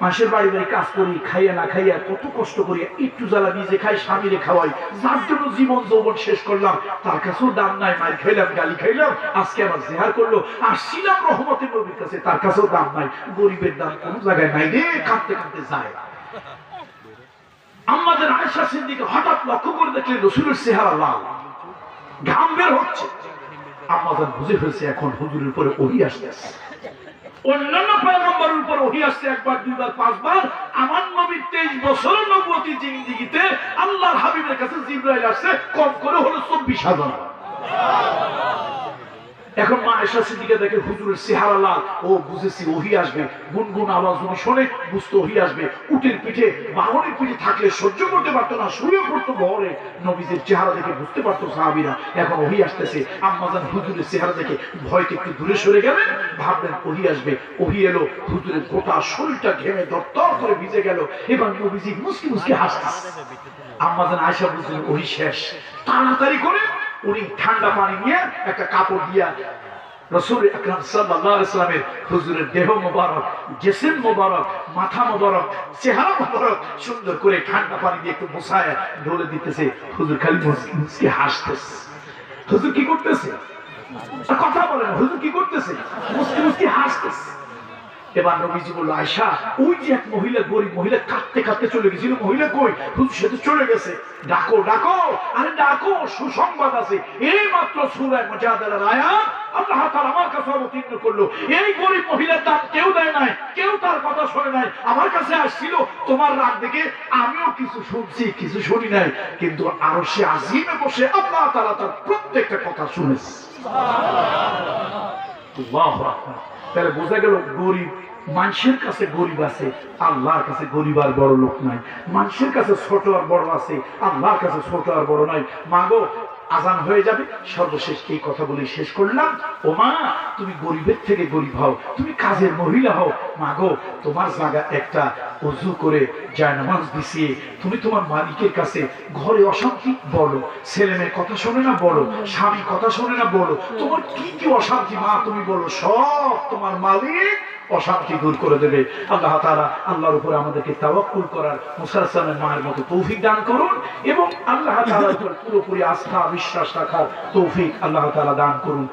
মানুষের বাড়ি বাড়ি কাজ করি, খাইয়া না খাইয়া কত কষ্ট করি, একটু জ্বালা নিজে খাই, স্বামীরে খাওয়াই, যার জন্য জীবন যৌবন শেষ করলাম, তার কাছেও দাম নাই, মায়ের খাইলাম, গালি খাইলাম, আজকে আমার জেহার করলো, আসছিলাম রহমতের নবীর কাছে, তার কাছেও দাম নাই। গরিবের দাম কোন জায়গায় নাই রে, কাঁদতে কাঁদতে যায়। আমাদের আয়েশা সিদ্দিকা হঠাৎ লক্ষ্য করে দেখলেন রাসূলের চেহারা লাল, ঘাম বের হচ্ছে। আমাদের বুঝে ফেলছে এখন হুজুরের উপরে ওহী আসতেছে। অন্যান্য পয়গম্বরের উপর ওহী আসছে একবার, দুইবার, পাঁচবার। আমার নবীর 23 বছর নবুয়তি জিন্দেগিতে আল্লাহর হাবিবের কাছে জিবরাইল আসছে কম করে হলো 24,000। এখন মা আয়েশা সিদ্দিকা দেখে হুজুরের চেহারা লাল, ও বুঝেছি ওহী আসবে। গুনগুন আওয়াজ উনি শোনে, বুঝতে ওহী আসবে। উটের পিঠে বাহনের পিঠে থাকলে সহ্য করতে পারতো না, শুয়ে পড়তো ঘরে, নবীজির চেহারা দেখে বুঝতে পারতো সাহাবীরা এখন ওহী আসতেছে। আম্মাজান হুজুরের চেহারা দেখে ভয়তে একটু দূরে সরে গেলেন, ভাবলেন ওহী আসবে। ওহী এলো, হুজুরের গোটা শরীরটা ঘেমে দরদর করে ভিজে গেল। এবার নবীজি মুস্কি মুস্কি হাসতেছে। আম্মাজান আয়েশা বুঝলেন ওহী শেষ। তাড়াতাড়ি করে উনি ঠান্ডা পানি নিয়ে একটা কাপড় দিয়া রাসূল আকরাম সাল্লাল্লাহু আলাইহি ওয়াসাল্লামের হুজুরের দেহ মোবারক, জিসম মোবারক, মাথা মোবারক, চেহারা মোবারক সুন্দর করে ঠান্ডা পানি দিয়ে একটু মোছায় ঢলে দিতেছে। হুজুর খালি মুস্কি মুস্কি হাসতেছে। হুজুর কি করতেছে? কথা বলেন, হুজুর কি করতেছে? মুস্কি মুস্কি হাসতেছে। এবার নবীজি বলল, আয়েশা, ওই যে এক মহিলা, গরিব মহিলা কাঁদতে কাঁদতে চলে গেছিল, মহিলা কই? হুজুর সে তো চলে গেছে। ডাকো ডাকো, আরে ডাকো, সুসংবাদ আছে। এই মাত্র সূরা মুজাদালার আয়াত আল্লাহ তাআলা আমার কাছে অবতীর্ণ করলো। এই গরিব মহিলার দাম কেউ দেয় নাই, কেউ তার কথা শোনে নাই, আমার কাছে আসছিল। তোমার রাগ দেখে আমিও কিছু শুনছি, কিছু শুনি নাই, কিন্তু আরশে আজিমে বসে আল্লাহ তাআলা তার প্রত্যেকটা কথা শুনেছে। আল্লাহু আকবার। তাহলে বোঝা গেল গরিব মানুষের কাছে গরিব আছে, আল্লাহর কাছে গরিব আর বড় লোক নাই। মানুষের কাছে ছোট আর বড় আছে, আল্লাহর কাছে ছোট আর বড় নাই। মাগো, আজান হয়ে যাবে, সর্বশেষ এই কথা বলে শেষ করলাম। ও মা, তুমি গরিবের থেকে গরিব হও, তুমি কাজের মহিলা হও। মাগো, তোমার জায়গা একটা, ওযু করে জায়নামাজ বিছিয়ে তুমি তোমার মালিকের কাছে ঘরে অশান্তি বলো, ছেলে মেয়ে কথা শোনে না বলো, স্বামী কথা শোনে না বলো, তোমার কি কি অশান্তি মা তুমি বলো, সব তোমার মালিক অশান্তি দূর করে দেবে। আল্লাহ তাআলা আল্লাহর উপরে আমাদেরকে তাওয়াক্কুল করার, মুসা আলাইহিস মায়ের মতো তৌফিক দান করুন, এবং আল্লাহ তাআলার উপর পুরোপুরি আস্থা বিশ্বাস রাখার তৌফিক আল্লাহ তাআলা দান করুন।